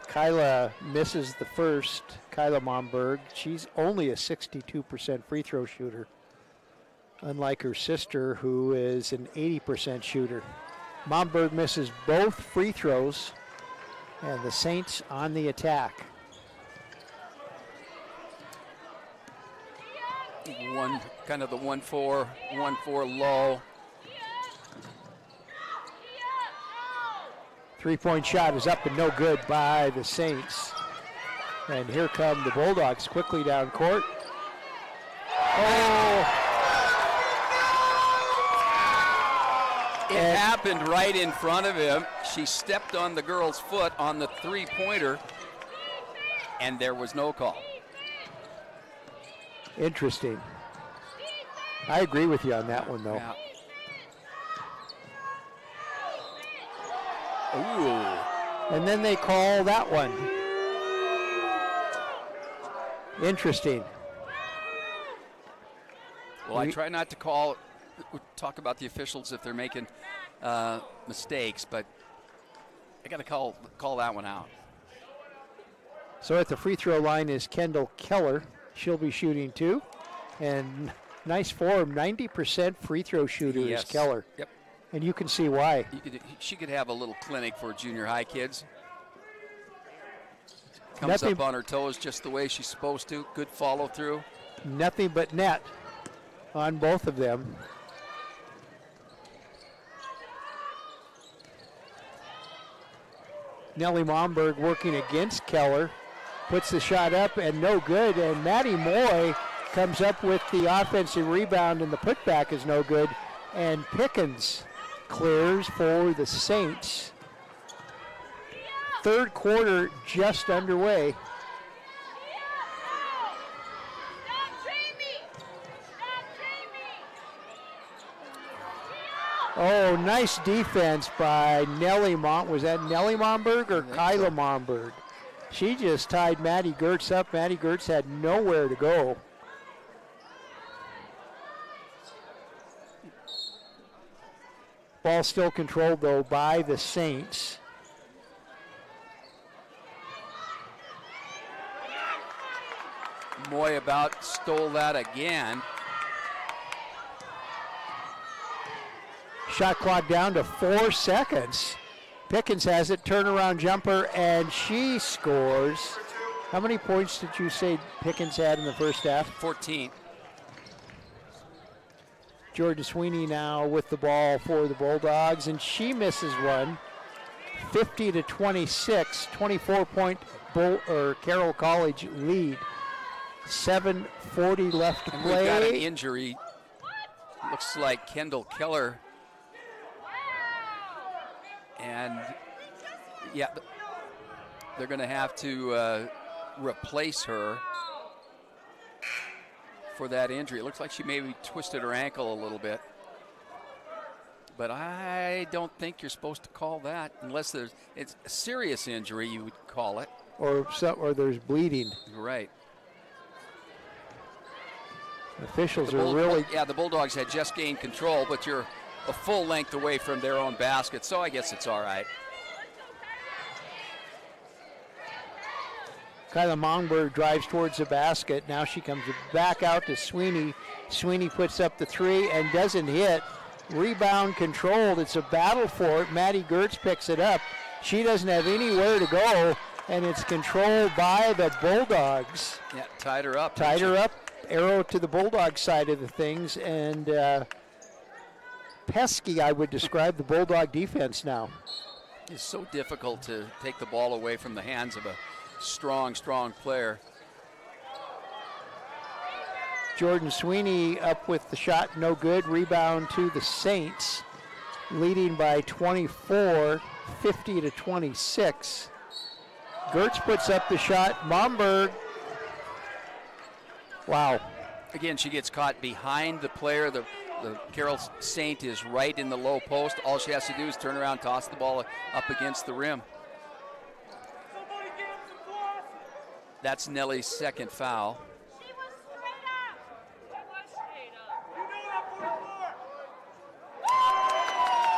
Kyla misses the first. Kyla Momberg. She's only a 62% free throw shooter, unlike her sister, who is an 80% shooter. Momberg misses both free throws, and the Saints on the attack. Kind of the 1-4 low. Three-point shot is up and no good by the Saints. And here come the Bulldogs quickly down court. Oh! It happened right in front of him. She stepped on the girl's foot on the three-pointer, and there was no call. Interesting. I agree with you on that one, though. Yeah. Ooh. And then they call that one. Interesting. Well, I try not to talk about the officials if they're making mistakes, but I got to call that one out. So at the free throw line is Kendall Keller. She'll be shooting two. And nice form, 90% free throw shooter is Keller. Yep. And you can see why. She could have a little clinic for junior high kids. Comes up on her toes just the way she's supposed to. Good follow through. Nothing but net on both of them. Nellie Momberg working against Keller. Puts the shot up and no good. And Maddie Moy comes up with the offensive rebound and the putback is no good. And Pickens clears for the Saints. Third quarter just underway. Oh, nice defense by Nellie Was that Nellie Momberg or Kyla Momberg? She just tied Maddie Gertz up. Maddie Gertz had nowhere to go. Ball still controlled, though, by the Saints. Moy about stole that again. Shot clock down to 4 seconds. Pickens has it, turnaround jumper, and she scores. How many points did you say Pickens had in the first half? 14. Jordan Sweeney now with the ball for the Bulldogs, and she misses one. 50-26, 24-point Carroll College lead. 7:40 left to play. We've got an injury. Looks like Kendall Keller. And yeah, they're going to have to replace her. for that injury. It looks like she maybe twisted her ankle a little bit. But I don't think you're supposed to call that unless it's a serious injury, you would call it. Or there's bleeding. Right. Officials are really... Yeah, the Bulldogs had just gained control, but you're a full length away from their own basket, so I guess it's all right. Kyla Mongberg drives towards the basket. Now she comes back out to Sweeney. Sweeney puts up the three and doesn't hit. Rebound controlled. It's a battle for it. Maddie Gertz picks it up. She doesn't have anywhere to go, and it's controlled by the Bulldogs. Yeah, tied her up. Tied her up. Arrow to the Bulldog side of the things, and pesky, I would describe the Bulldog defense now. It's so difficult to take the ball away from the hands of a strong player. Jordan Sweeney up with the shot, no good. Rebound to the Saints, leading by 24, 50-26. Gertz puts up the shot. Momberg. Wow. Again, she gets caught behind the player. The Carroll Saint is right in the low post. All she has to do is turn around, toss the ball up against the rim. That's Nellie's second foul.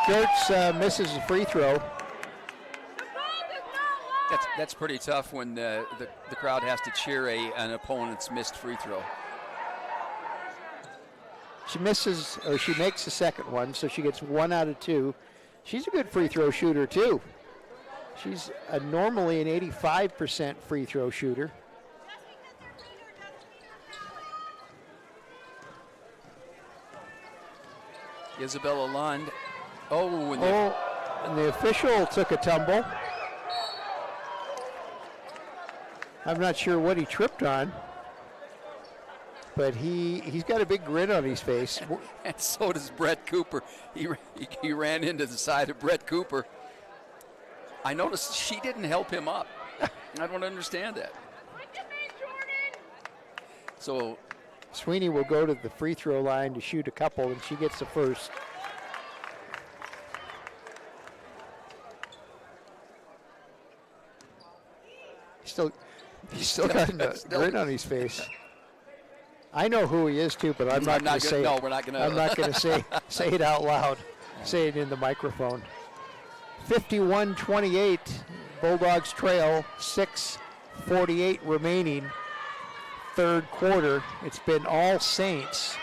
Gertz misses a free throw. That's pretty tough when the crowd has to cheer an opponent's missed free throw. She misses, or she makes the second one, so she gets 1 out of 2. She's a good free throw shooter too. She's normally an 85% free throw shooter. Isabella Lund. And the official took a tumble. I'm not sure what he tripped on, but he's got a big grin on his face. And so does Brett Cooper. He ran into the side of Brett Cooper. I noticed she didn't help him up. I don't understand that. So Sweeney will go to the free throw line to shoot a couple, and she gets the first. He's still got a grin on his face. I know who he is too, but I'm not going to say it. No, we're not going to. I'm not going to say it out loud. Say it in the microphone. 51-28, Bulldogs trail. 6:48 remaining. Third quarter. It's been all Saints.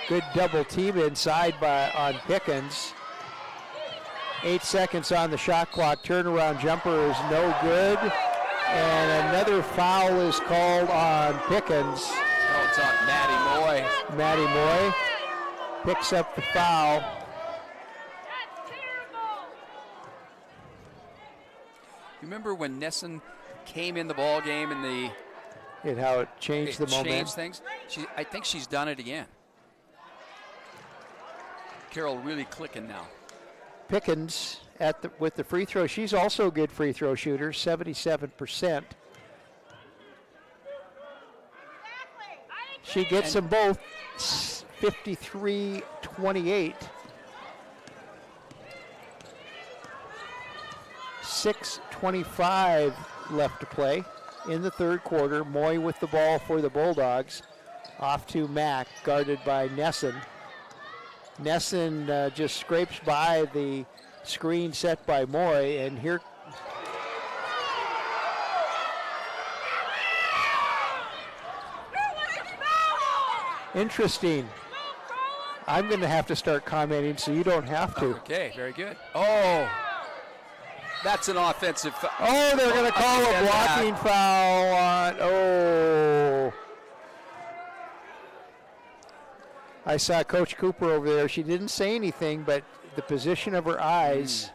Good double team inside on Pickens. 8 seconds on the shot clock. Turnaround jumper is no good. And another foul is called on Pickens. Oh, it's on Maddie Moy. Maddie Moy picks up the foul. You remember when Nesson came in the ball game and how it changed the momentum? Changed things. I think she's done it again. Carroll really clicking now. Pickens with the free throw. She's also a good free throw shooter, 77%. She gets them both, 53-28. 6:25 left to play in the third quarter. Moy with the ball for the Bulldogs. Off to Mack, guarded by Nesson. Nesson just scrapes by the screen set by Moy, and here. Interesting. I'm going to have to start commenting so you don't have to. Okay, very good. Oh, that's an offensive foul. Oh, they're going to call a blocking foul on. Oh. I saw Coach Cooper over there. She didn't say anything, but the position of her eyes.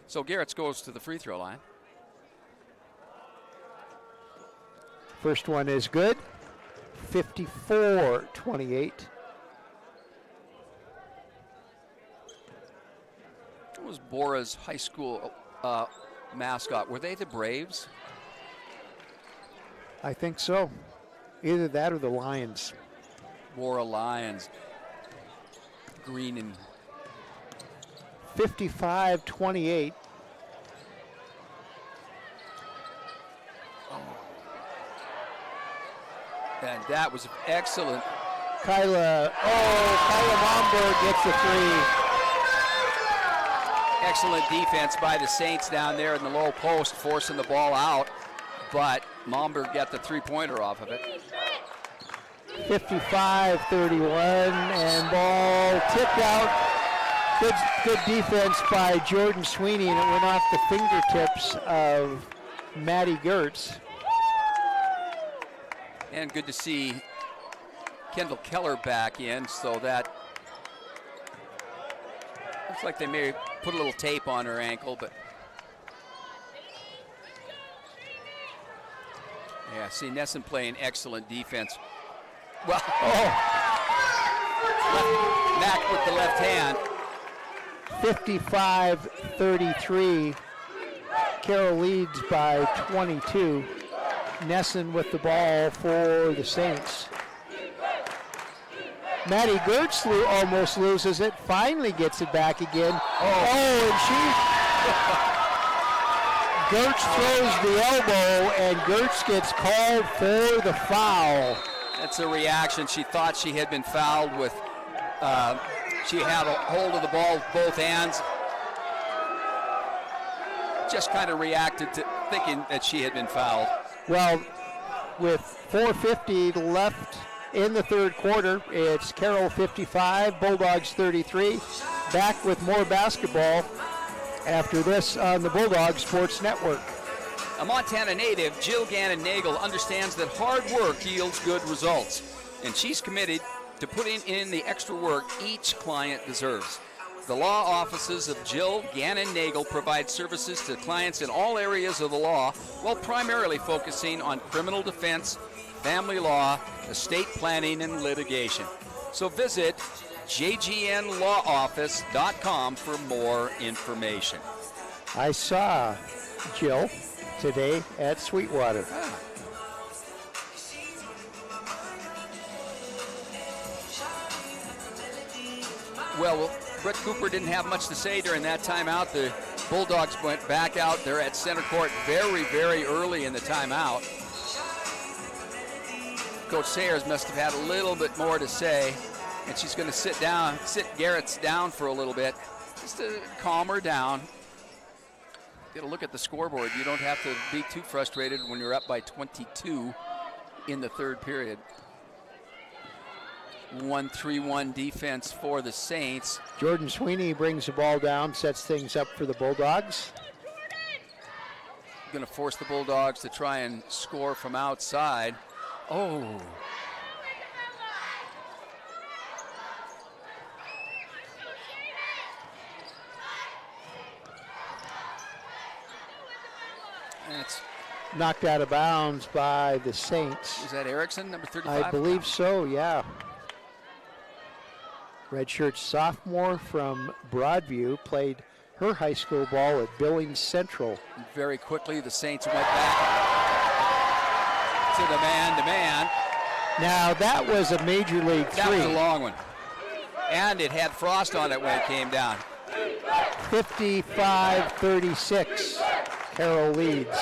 So Garrett's goes to the free throw line. First one is good. 54-28. Bora's high school mascot. Were they the Braves? I think so. Either that or the Lions. Bora Lions. Green and 55-28. And that was excellent. Kyla Momberg gets the 3. Excellent defense by the Saints down there in the low post, forcing the ball out. But Momberg got the 3-pointer off of it. 55-31, and ball tipped out. Good defense by Jordan Sweeney, and it went off the fingertips of Maddie Gertz. And good to see Kendall Keller back in, so that looks like they may put a little tape on her ankle, but yeah, see Nesson playing excellent defense. Well, Mac with the left hand. 55-33. Carroll leads by 22. Nesson with the ball for the Saints. Maddie Gertz almost loses it, finally gets it back again. And Gertz throws the elbow, and Gertz gets called for the foul. That's a reaction. She thought she had been fouled with, she had a hold of the ball with both hands. Just kind of reacted to thinking that she had been fouled. Well, with 4:50 left in the third quarter, it's Carroll 55, Bulldogs 33. Back with more basketball after this on the Bulldog Sports Network. A Montana native, Jill Gannon-Nagel, understands that hard work yields good results, and she's committed to putting in the extra work each client deserves. The law offices of Jill Gannon-Nagel provide services to clients in all areas of the law, while primarily focusing on criminal defense, family law, estate planning, and litigation. So visit jgnlawoffice.com for more information. I saw Jill today at Sweetwater. Well, Brett Cooper didn't have much to say during that timeout. The Bulldogs went back out there at center court very, very early in the timeout. Coach Sayers must have had a little bit more to say, and she's going to sit Garrett's down for a little bit, just to calm her down. Get a look at the scoreboard. You don't have to be too frustrated when you're up by 22 in the third period. 1-3-1 defense for the Saints. Jordan Sweeney brings the ball down, sets things up for the Bulldogs. Going to force the Bulldogs to try and score from outside. Oh. That's knocked out of bounds by the Saints. Is that Erickson, number 35? I believe so, yeah. Redshirt sophomore from Broadview, played her high school ball at Billings Central. Very quickly, the Saints went back to the man-to-man. Now, that was a Major League 3. That was a long one. And it had frost on it when it came down. 55-36. Carroll leads.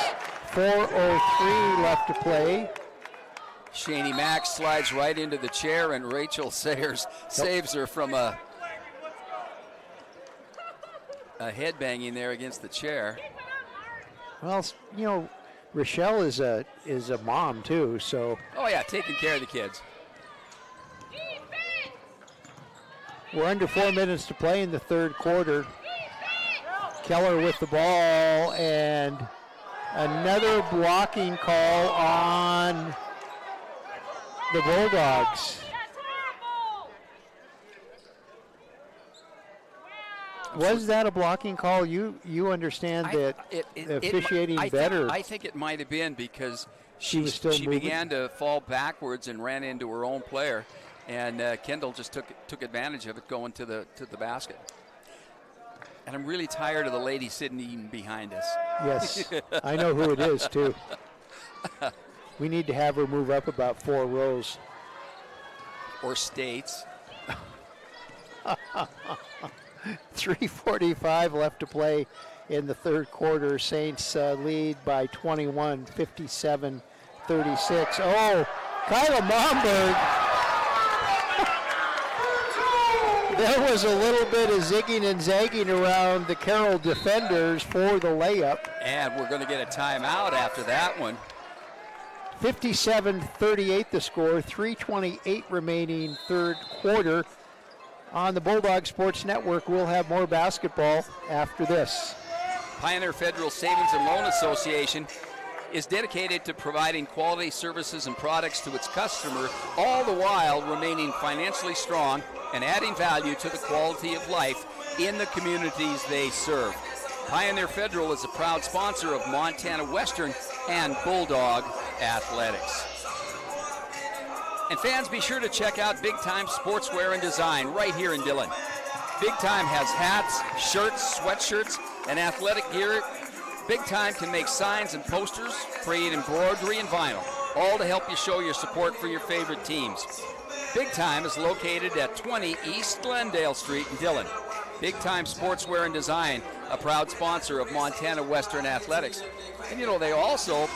4:03 left to play. Shani Mack slides right into the chair, and Rachel Sayers saves her from a headbanging there against the chair. Well, you know, Rochelle is a mom too, so. Oh yeah, taking care of the kids. We're under 4 minutes to play in the third quarter. Keller with the ball, and another blocking call on the Bulldogs. Was that a blocking call? You understand that officiating better. I think it might have been because she began to fall backwards and ran into her own player, and Kendall just took advantage of it going to the basket. And I'm really tired of the lady sitting behind us. Yes, I know who it is, too. We need to have her move up about 4 rows. Or states. 3:45 left to play in the third quarter. Saints lead by 21, 57-36. Oh, Kyla Momberg. There was a little bit of zigging and zagging around the Carroll defenders for the layup. And we're going to get a timeout after that one. 57-38 the score, 3:28 remaining third quarter. On the Bulldog Sports Network, we'll have more basketball after this. Pioneer Federal Savings and Loan Association is dedicated to providing quality services and products to its customer, all the while remaining financially strong and adding value to the quality of life in the communities they serve. Pioneer Federal is a proud sponsor of Montana Western and Bulldog Athletics. And fans, be sure to check out Big Time Sportswear and Design right here in Dillon. Big Time has hats, shirts, sweatshirts, and athletic gear. Big Time can make signs and posters, create embroidery and vinyl, all to help you show your support for your favorite teams. Big Time is located at 20 East Glendale Street in Dillon. Big Time Sportswear and Design, a proud sponsor of Montana Western Athletics. And you know, they also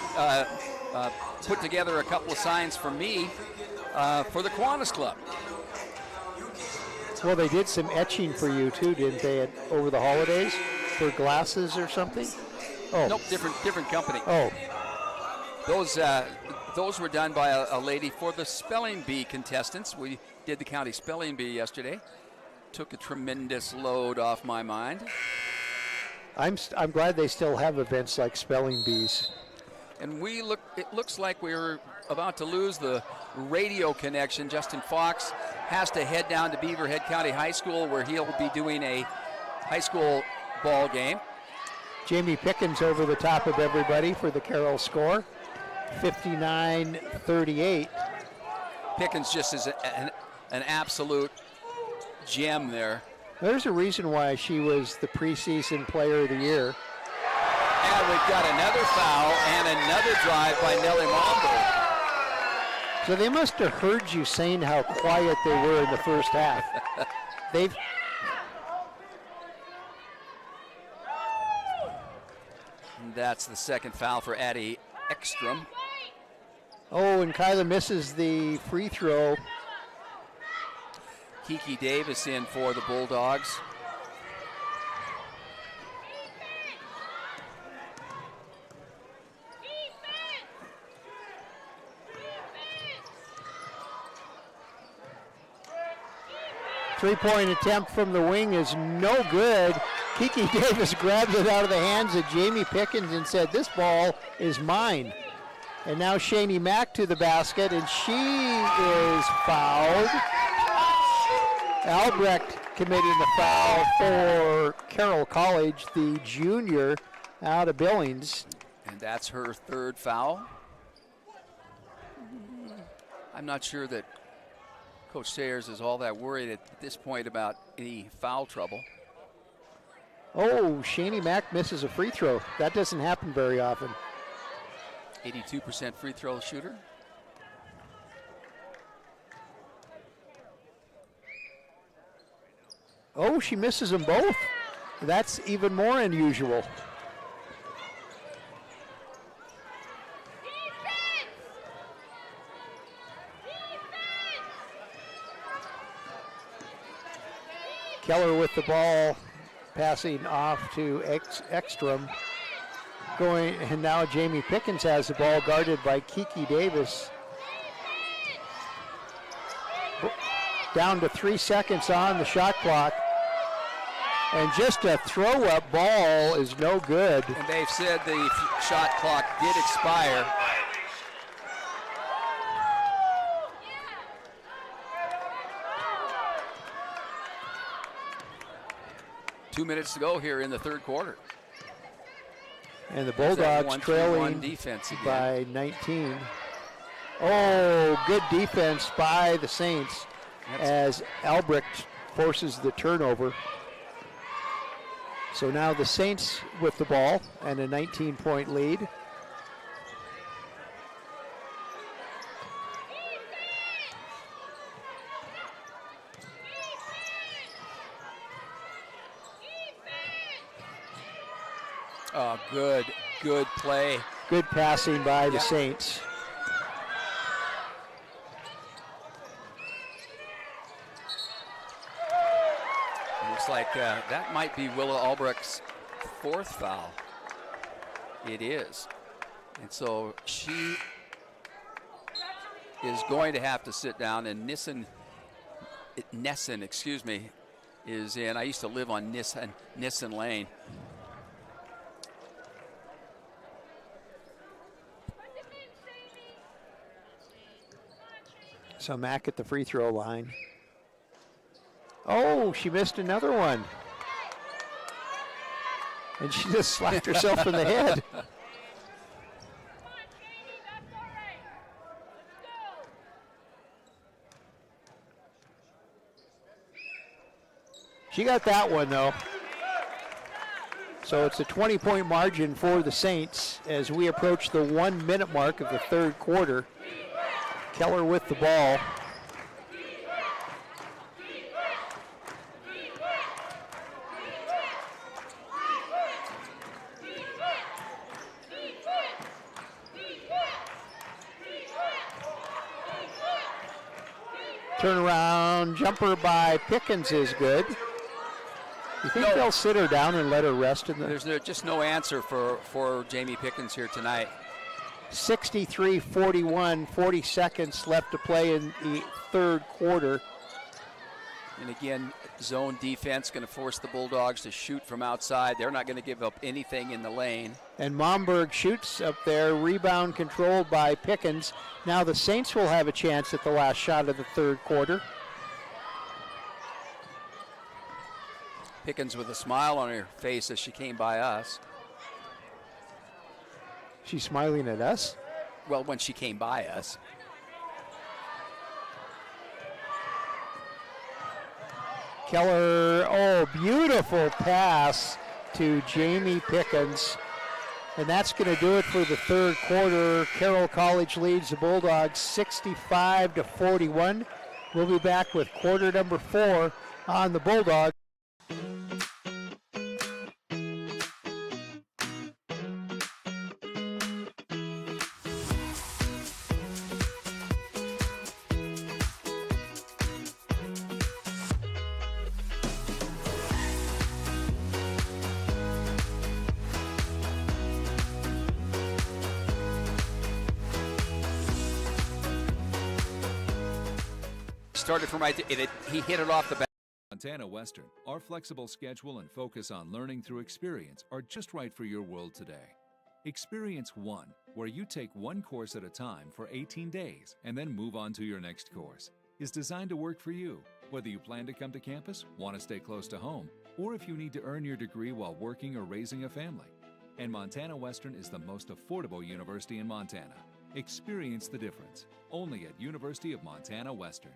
put together a couple of signs for me for the Kiwanis Club. Well, they did some etching for you too, didn't they, over the holidays for glasses or something? Oh, Nope, different company. Oh, Those were done by a lady for the Spelling Bee contestants. We did the county Spelling Bee yesterday. Took a tremendous load off my mind. I'm glad they still have events like Spelling Bees. And it looks like we're about to lose the radio connection. Justin Fox has to head down to Beaverhead County High School, where he'll be doing a high school ball game. Jamie Pickens over the top of everybody for the Carroll score, 59-38. Pickens just is an absolute gem there. There's a reason why she was the preseason player of the year. And we've got another foul and another drive by Nellie Momberg. So they must have heard you saying how quiet they were in the first half. And that's the second foul for Addie Ekstrom. Oh, and Kyla misses the free throw. Kiki Davis in for the Bulldogs. Three-point attempt from the wing is no good. Kiki Davis grabbed it out of the hands of Jamie Pickens and said, "This ball is mine." And now Shani Mack to the basket, and she is fouled. Albrecht committing the foul for Carroll College, the junior out of Billings. And that's her third foul. I'm not sure that Coach Sayers is all that worried at this point about any foul trouble. Oh, Shani Mack misses a free throw. That doesn't happen very often. 82% free throw shooter. Oh, she misses them both. That's even more unusual. Keller with the ball, passing off to Ekstrom. Going, and now Jamie Pickens has the ball, guarded by Kiki Davis. Down to 3 seconds on the shot clock. And just a throw-up ball is no good. And they've said the shot clock did expire. Two minutes to go here in the third quarter. And the Bulldogs trailing defense again by 19. Oh, good defense by the Saints as Albrecht forces the turnover. So now the Saints with the ball and a 19-point lead. Oh, good play. Good passing by the Saints. Looks like that might be Willa Albrecht's 4th foul. It is. And so she is going to have to sit down, and Nissen, excuse me, is in. I used to live on Nissen Lane. So Mack at the free throw line. Oh, she missed another one. And she just slapped herself in the head. She got that one, though. So it's a 20-point margin for the Saints as we approach the 1-minute mark of the 3rd quarter. Keller with the ball. Turnaround jumper by Pickens is good. You think they'll sit her down and let her rest in the... There's just no answer for Jamie Pickens here tonight. 63-41, 40 seconds left to play in the 3rd quarter. And again, zone defense going to force the Bulldogs to shoot from outside. They're not going to give up anything in the lane. And Momberg shoots up there, rebound controlled by Pickens. Now the Saints will have a chance at the last shot of the 3rd quarter. Pickens with a smile on her face as she came by us. She's smiling at us? Well, when she came by us. Keller, oh, beautiful pass to Jamie Pickens. And that's going to do it for the 3rd quarter. Carroll College leads the Bulldogs 65-41. We'll be back with quarter number 4 on the Bulldogs. Started from right there. He hit it off the back. Montana Western, our flexible schedule and focus on learning through experience are just right for your world today. Experience One, where you take one course at a time for 18 days and then move on to your next course, is designed to work for you, whether you plan to come to campus, want to stay close to home, or if you need to earn your degree while working or raising a family. And Montana Western is the most affordable university in Montana. Experience the difference, only at University of Montana Western.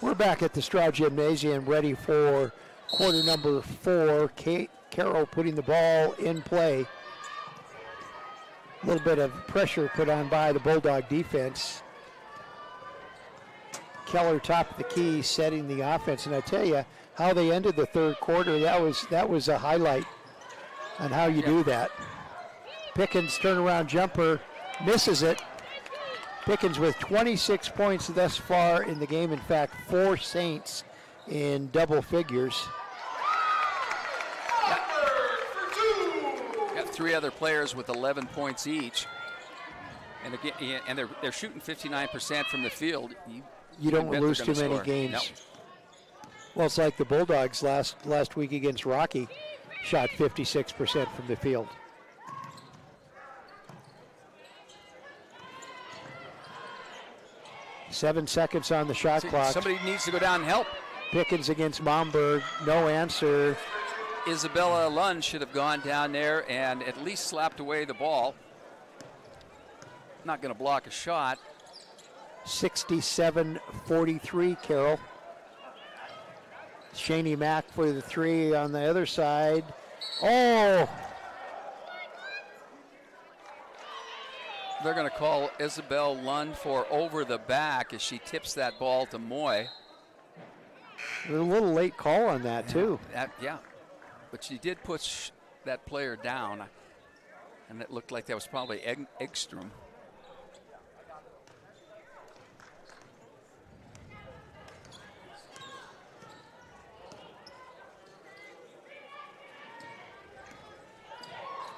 We're back at the Straw Gymnasium ready for quarter number 4. Carroll putting the ball in play. A little bit of pressure put on by the Bulldog defense. Keller top of the key setting the offense. And I tell you, how they ended the 3rd quarter, that was a highlight on how you do that. Pickens turnaround jumper, misses it. Pickens with 26 points thus far in the game. In fact, 4 Saints in double figures. Got 3 other players with 11 points each. And again, and they're shooting 59% from the field. You don't lose too many games. No. Well, it's like the Bulldogs last week against Rocky. shot 56% from the field. Seven seconds on the shot clock. Somebody needs to go down and help. Pickens against Momberg, no answer. Isabella Lund should have gone down there and at least slapped away the ball. Not going to block a shot. 67-43, Carroll. Shani Mack for the three on the other side. Oh! They're going to call Isabel Lund for over the back as she tips that ball to Moy. A little late call on that, too. Yeah, but she did push that player down, and it looked like that was probably Eggstrom.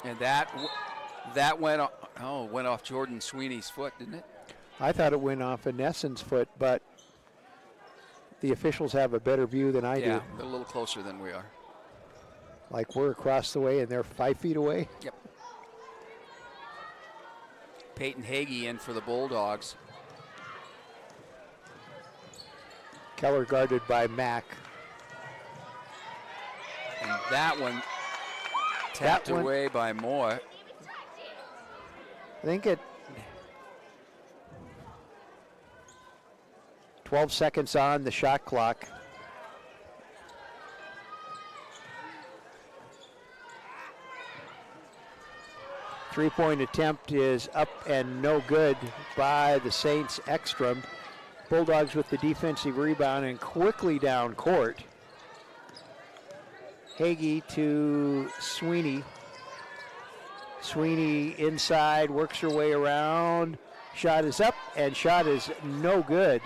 And that went off Jordan Sweeney's foot, didn't it? I thought it went off of Nesson's foot, but the officials have a better view than I do. Yeah, they're a little closer than we are. Like we're across the way and they're 5 feet away. Yep. Peyton Hagee in for the Bulldogs. Keller guarded by Mack. And that one tapped away by Moore. I think 12 seconds on the shot clock. Three-point attempt is up and no good by the Saints. Ekstrom. Bulldogs with the defensive rebound and quickly down court. Hagee to Sweeney. Sweeney inside, works her way around. Shot is up and shot is no good.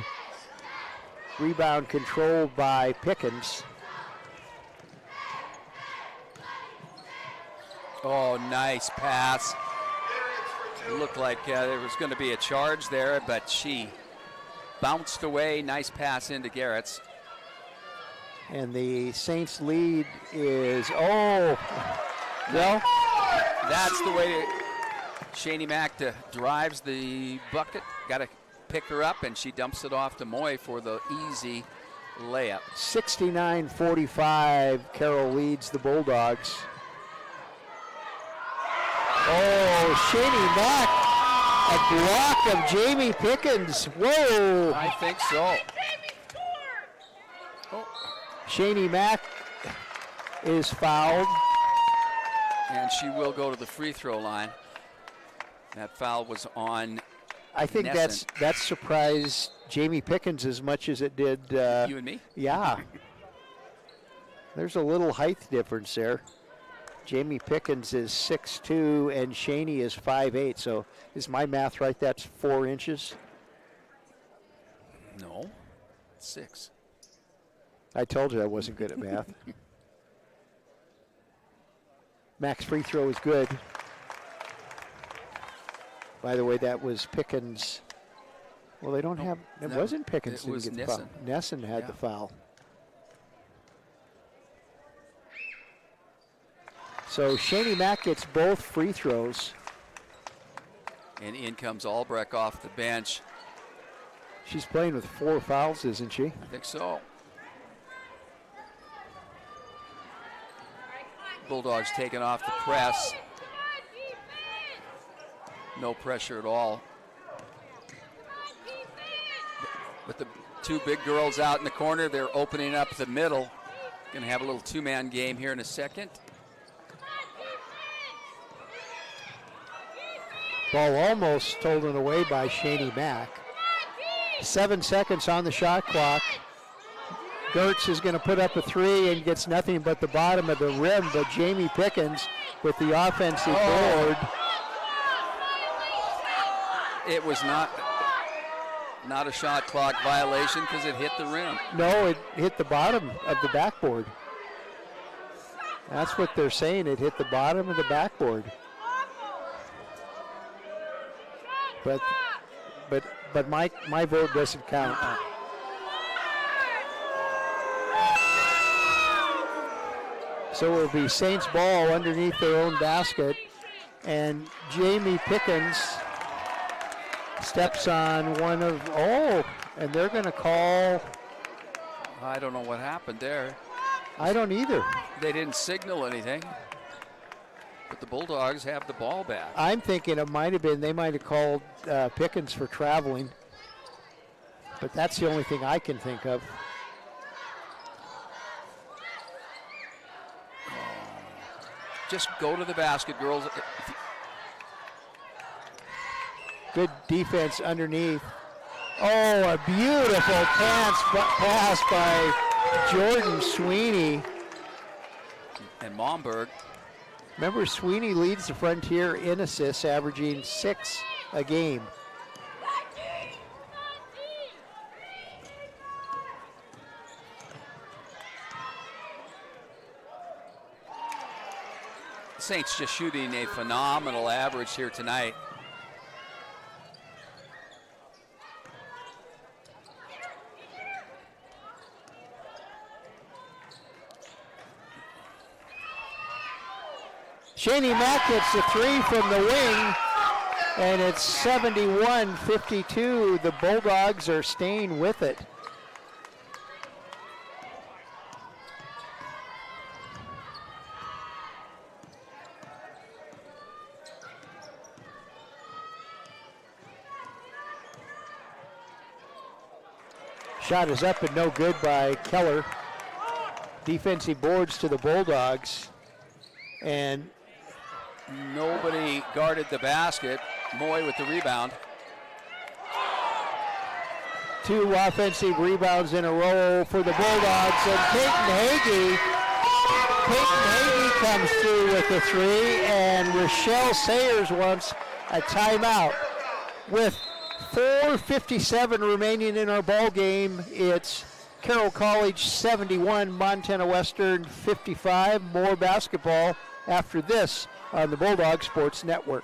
Rebound controlled by Pickens. Oh, nice pass. It looked like there was going to be a charge there, but she bounced away. Nice pass into Garrett's. And the Saints lead is, well. That's the way Shani Mack drives the bucket. Got to pick her up, and she dumps it off to Moy for the easy layup. 69-45, Carroll leads the Bulldogs. Oh, Shani Mack, a block of Jamie Pickens. Whoa. I think so. Shani Mack is fouled. And she will go to the free throw line. That foul was on I think Nesson. that surprised Jamie Pickens as much as it did you and me. Yeah. There's a little height difference there. Jamie Pickens is 6'2", and Shani is 5'8". So is my math right? That's 4 inches. No, 6. I told you I wasn't good at math. Max free throw is good. By the way, that was Pickens. Well, they don't have. It wasn't Pickens. It was didn't get the foul. Nesson had the foul. So Shani Mack gets both free throws. And in comes Albrecht off the bench. She's playing with 4 fouls, isn't she? I think so. Bulldogs taking off the press. No pressure at all. With the 2 big girls out in the corner, they're opening up the middle. Going to have a little 2-man game here in a second. Ball almost stolen away by Shani Mack. 7 seconds on the shot clock. Gertz is going to put up a 3 and gets nothing but the bottom of the rim, but Jamie Pickens with the offensive board. It was not a shot clock violation because it hit the rim. No, it hit the bottom of the backboard. That's what they're saying. It hit the bottom of the backboard. But my vote doesn't count. So it will be Saints ball underneath their own basket. And Jamie Pickens steps on one of, and they're going to call. I don't know what happened there. I don't either. They didn't signal anything. But the Bulldogs have the ball back. I'm thinking it might have been, they might have called Pickens for traveling. But that's the only thing I can think of. Just go to the basket, girls. Good defense underneath. Oh, a beautiful pass by Jordan Sweeney. And Momberg. Remember, Sweeney leads the Frontier in assists, averaging 6 a game. Saints just shooting a phenomenal average here tonight. Shaney Mack gets the 3 from the wing, and it's 71-52. The Bulldogs are staying with it. Shot is up and no good by Keller. Defensive boards to the Bulldogs. And nobody guarded the basket. Moy with the rebound. 2 offensive rebounds in a row for the Bulldogs. And Peyton Hagee comes through with the 3. And Rochelle Sayers wants a timeout. With 4:57 remaining in our ball game, it's Carroll College 71, Montana Western 55. More basketball after this on the Bulldog Sports Network.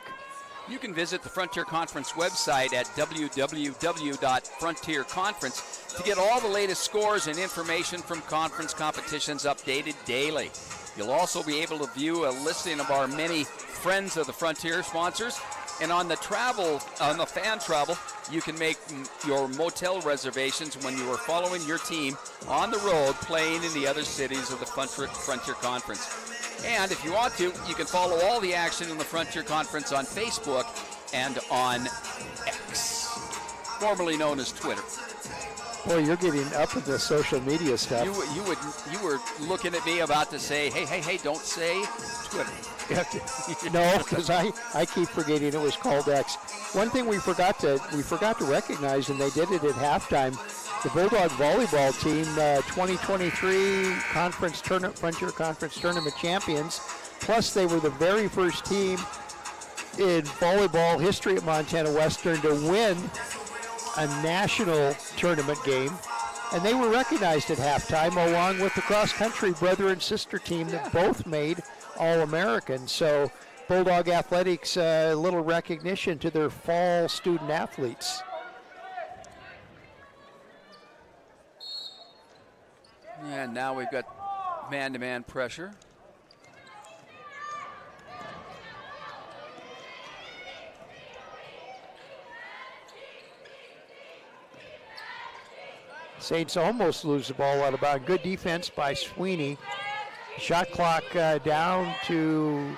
You can visit the Frontier Conference website at www.frontierconference to get all the latest scores and information from conference competitions updated daily. You'll also be able to view a listing of our many Friends of the Frontier sponsors. And on the fan travel, you can make your motel reservations when you are following your team on the road playing in the other cities of the Frontier Conference. And if you want to, you can follow all the action in the Frontier Conference on Facebook and on X, formerly known as Twitter. Boy, you're getting up with the social media stuff. You were looking at me about to say, hey, don't say Twitter. No, because I keep forgetting it was called X. One thing we forgot to recognize, and they did it at halftime, the Bulldog volleyball team, 2023 Frontier Conference Tournament champions. Plus, they were the very first team in volleyball history at Montana Western to win a national tournament game. And they were recognized at halftime along with the cross-country brother and sister team that both made All-American. So Bulldog Athletics, a little recognition to their fall student athletes. And now we've got man-to-man pressure. Saints almost lose the ball out of bounds. Good defense by Sweeney. Shot clock down to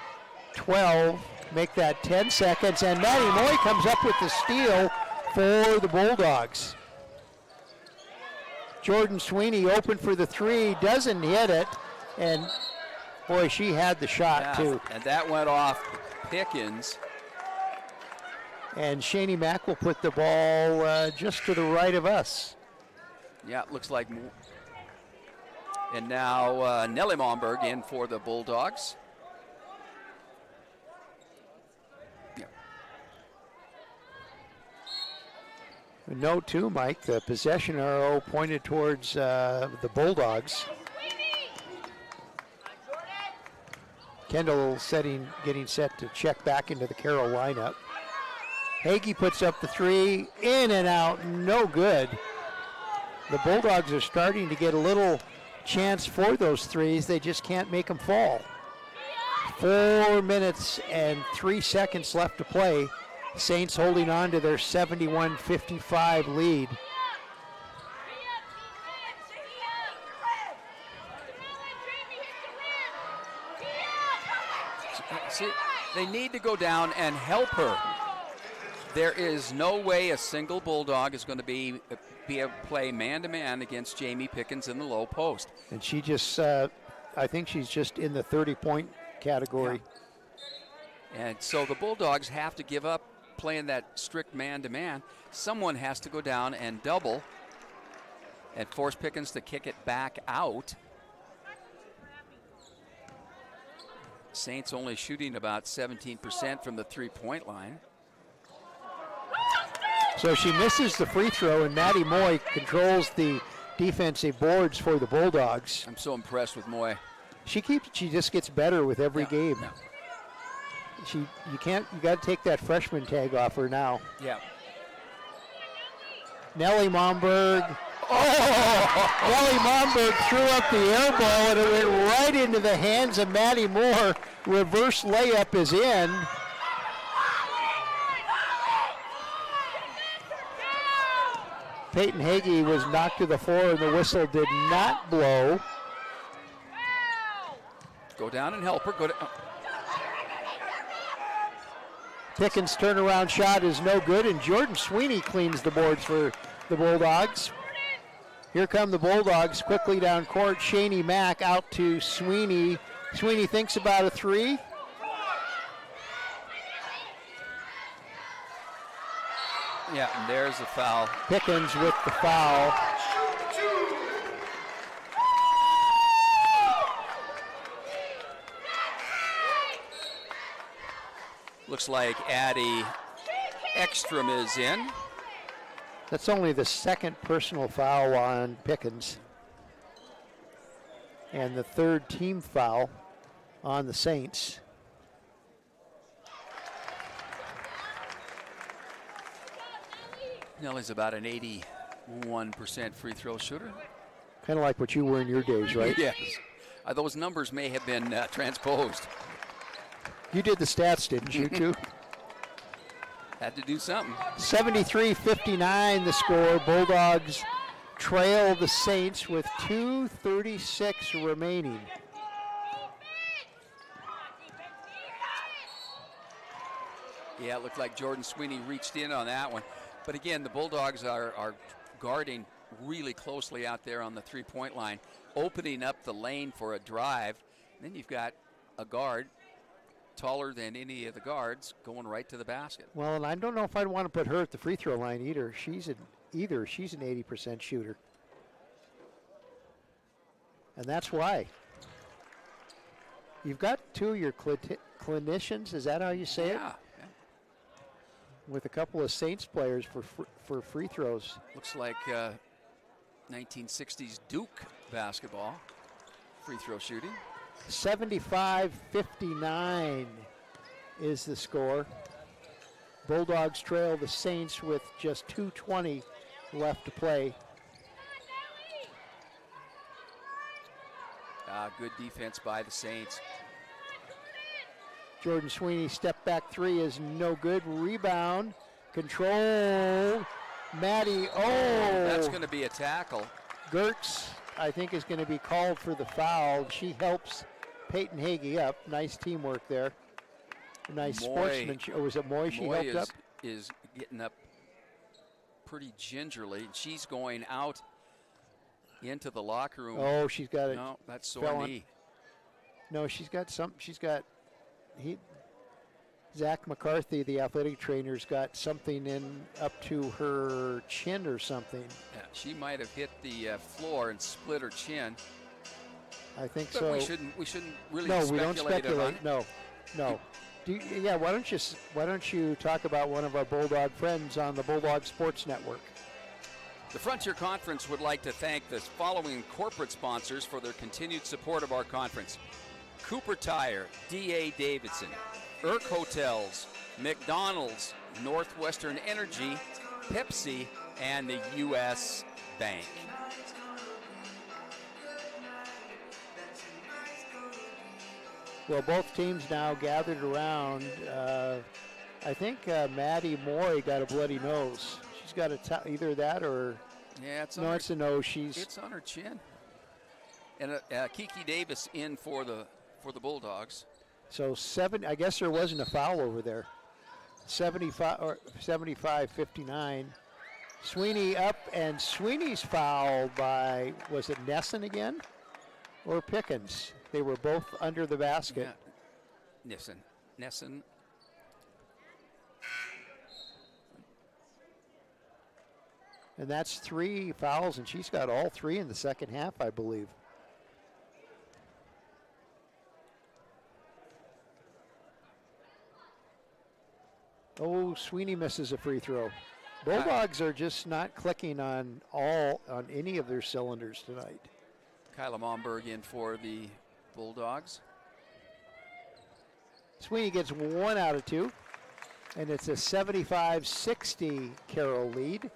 12. Make that 10 seconds. And Maddie Moy comes up with the steal for the Bulldogs. Jordan Sweeney open for the 3. Doesn't hit it. And, boy, she had the shot, too. And that went off Pickens. And Shaney Mack will put the ball just to the right of us. Yeah, it looks like. And now Nellie Momberg in for the Bulldogs. Yeah. Note too, Mike, the possession arrow pointed towards the Bulldogs. Kendall getting set to check back into the Carroll lineup. Hagee puts up the 3, in and out, no good. The Bulldogs are starting to get a little chance for those threes. They just can't make them fall. 4 minutes and 3 seconds left to play. Saints holding on to their 71-55 lead. See, they need to go down and help her. There is no way a single Bulldog is going to be able to play man-to-man against Jamie Pickens in the low post. And she just, I think she's just in the 30-point category. Yeah. And so the Bulldogs have to give up playing that strict man-to-man. Someone has to go down and double and force Pickens to kick it back out. Saints only shooting about 17% from the three-point line. So she misses the free throw, and Maddie Moy controls the defensive boards for the Bulldogs. I'm so impressed with Moy. She just gets better with every game. Yeah. You got to take that freshman tag off her now. Yeah. Nellie Momberg. Nellie Momberg threw up the air ball, and it went right into the hands of Maddie Moore. Reverse layup is in. Peyton Hagee was knocked to the floor, and the whistle did not blow. Go down and help her. Pickens' turnaround shot is no good, and Jordan Sweeney cleans the boards for the Bulldogs. Here come the Bulldogs quickly down court. Shaney Mack out to Sweeney. Sweeney thinks about a three. Yeah, and there's the foul. Pickens with the foul. Looks like Addie Ekstrom is in. That's only the second personal foul on Pickens. And the third team foul on the Saints. Nellie's about an 81% free throw shooter. Kind of like what you were in your days, right? Yes. Those numbers may have been transposed. You did the stats, didn't you, too? Had to do something. 73-59 the score. Bulldogs trail the Saints with 2:36 remaining. Yeah, it looked like Jordan Sweeney reached in on that one. But again, the Bulldogs are guarding really closely out there on the three-point line, opening up the lane for a drive. And then you've got a guard taller than any of the guards going right to the basket. Well, and I don't know if I'd want to put her at the free throw line either. She's an 80% shooter. And that's why. You've got two of your clinicians, is that how you say it? Yeah. With a couple of Saints players for free throws. Looks like 1960s Duke basketball, free throw shooting. 75-59 is the score. Bulldogs trail the Saints with just 2:20 left to play. Good defense by the Saints. Jordan Sweeney step back three is no good. Rebound, control. Maddie, That's going to be a tackle. Gertz, I think, is going to be called for the foul. She helps Peyton Hagee up. Nice teamwork there. Nice sportsmanship. Or was it Moy she helped up? Is getting up pretty gingerly. She's going out into the locker room. Oh, she's got it. No, that's sore knee. No, she's got Zach McCarthy, the athletic trainer's got something in up to her chin or something. Yeah, she might have hit the floor and split her chin. I think but so. We shouldn't really. No, speculate we don't speculate. On No. Why don't you talk about one of our Bulldog friends on the Bulldog Sports Network? The Frontier Conference would like to thank the following corporate sponsors for their continued support of our conference: Cooper Tire, D.A. Davidson, Irk Hotels, McDonald's, Northwestern Energy, Pepsi, and the U.S. Bank. Well, both teams now gathered around. I think Maddie Moy got a bloody nose. She's got either that or it's it's a nose. It's on her chin. And Kiki Davis in for the Bulldogs. So I guess there wasn't a foul over there. 75-59. Sweeney up, and Sweeney's fouled by, was it Nesson again or Pickens? They were both under the basket. Yeah. Nesson. And that's 3 fouls, and she's got all 3 in the second half, I believe. Oh, Sweeney misses a free throw. Bulldogs are just not clicking on any of their cylinders tonight. Kyla Momberg in for the Bulldogs. Sweeney gets 1 out of 2, and it's a 75-60 Carroll lead,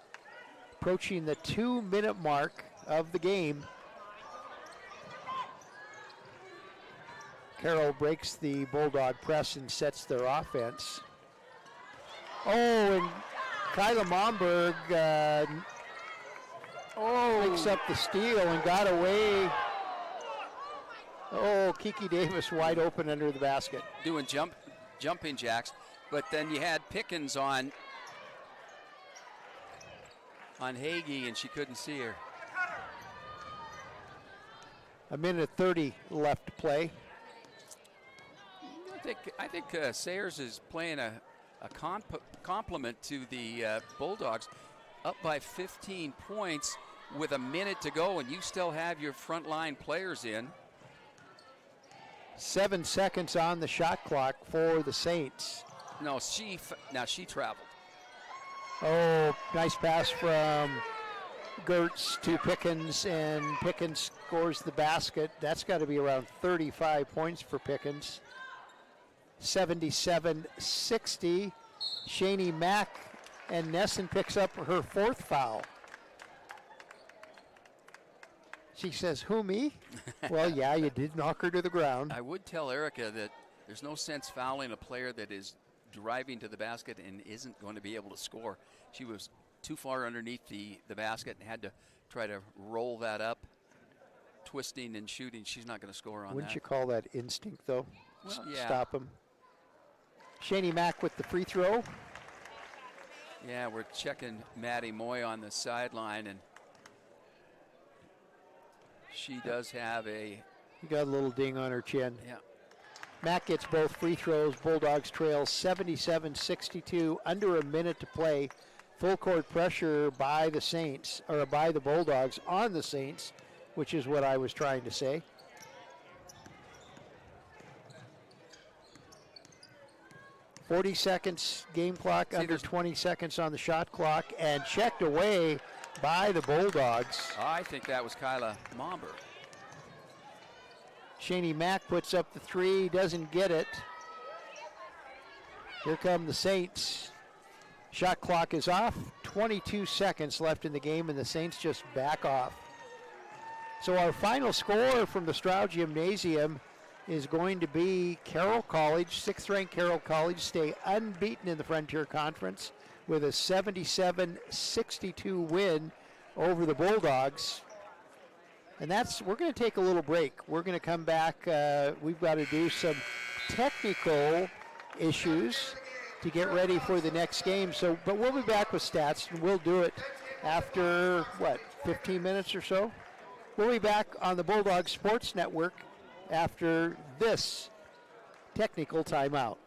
approaching the 2-minute mark of the game. Carroll breaks the Bulldog press and sets their offense. Oh, and Kyla Momberg picks up the steal and got away. Oh, Kiki Davis wide open under the basket. Doing jumping jacks, but then you had Pickens on Hagee, and she couldn't see her. A minute 30 left to play. I think Sayers is playing a compliment to the Bulldogs, up by 15 points with a minute to go, and you still have your frontline players in. 7 seconds on the shot clock for the Saints. No, she traveled. Oh, nice pass from Gertz to Pickens, and Pickens scores the basket. That's got to be around 35 points for Pickens. 77-60. Shani Mack, and Nesson picks up her 4th foul. She says, who, me? Well, yeah, you did knock her to the ground. I would tell Erica that there's no sense fouling a player that is driving to the basket and isn't going to be able to score. She was too far underneath the basket and had to try to roll that up, twisting and shooting. She's not going to score on Wouldn't that. you call that instinct, though? Well, yeah. Stop him. Shani Mack with the free throw. Yeah, we're checking Maddie Moy on the sideline, and she does have You got a little ding on her chin. Yeah. Mack gets both free throws. Bulldogs trail 77-62, under a minute to play. Full court pressure by the Saints, or by the Bulldogs on the Saints, which is what I was trying to say. .40 seconds game clock, under 20 seconds on the shot clock, and checked away by the Bulldogs. I think that was Kyla Momberg. Shani Mack puts up the 3, doesn't get it. Here come the Saints. Shot clock is off, 22 seconds left in the game, and the Saints just back off. So our final score from the Stroud Gymnasium is going to be Carroll College, 6th-ranked Carroll College, stay unbeaten in the Frontier Conference with a 77-62 win over the Bulldogs. And we're going to take a little break. We're going to come back. We've got to do some technical issues to get ready for the next game. But we'll be back with stats, and we'll do it after, 15 minutes or so? We'll be back on the Bulldog Sports Network after this technical timeout.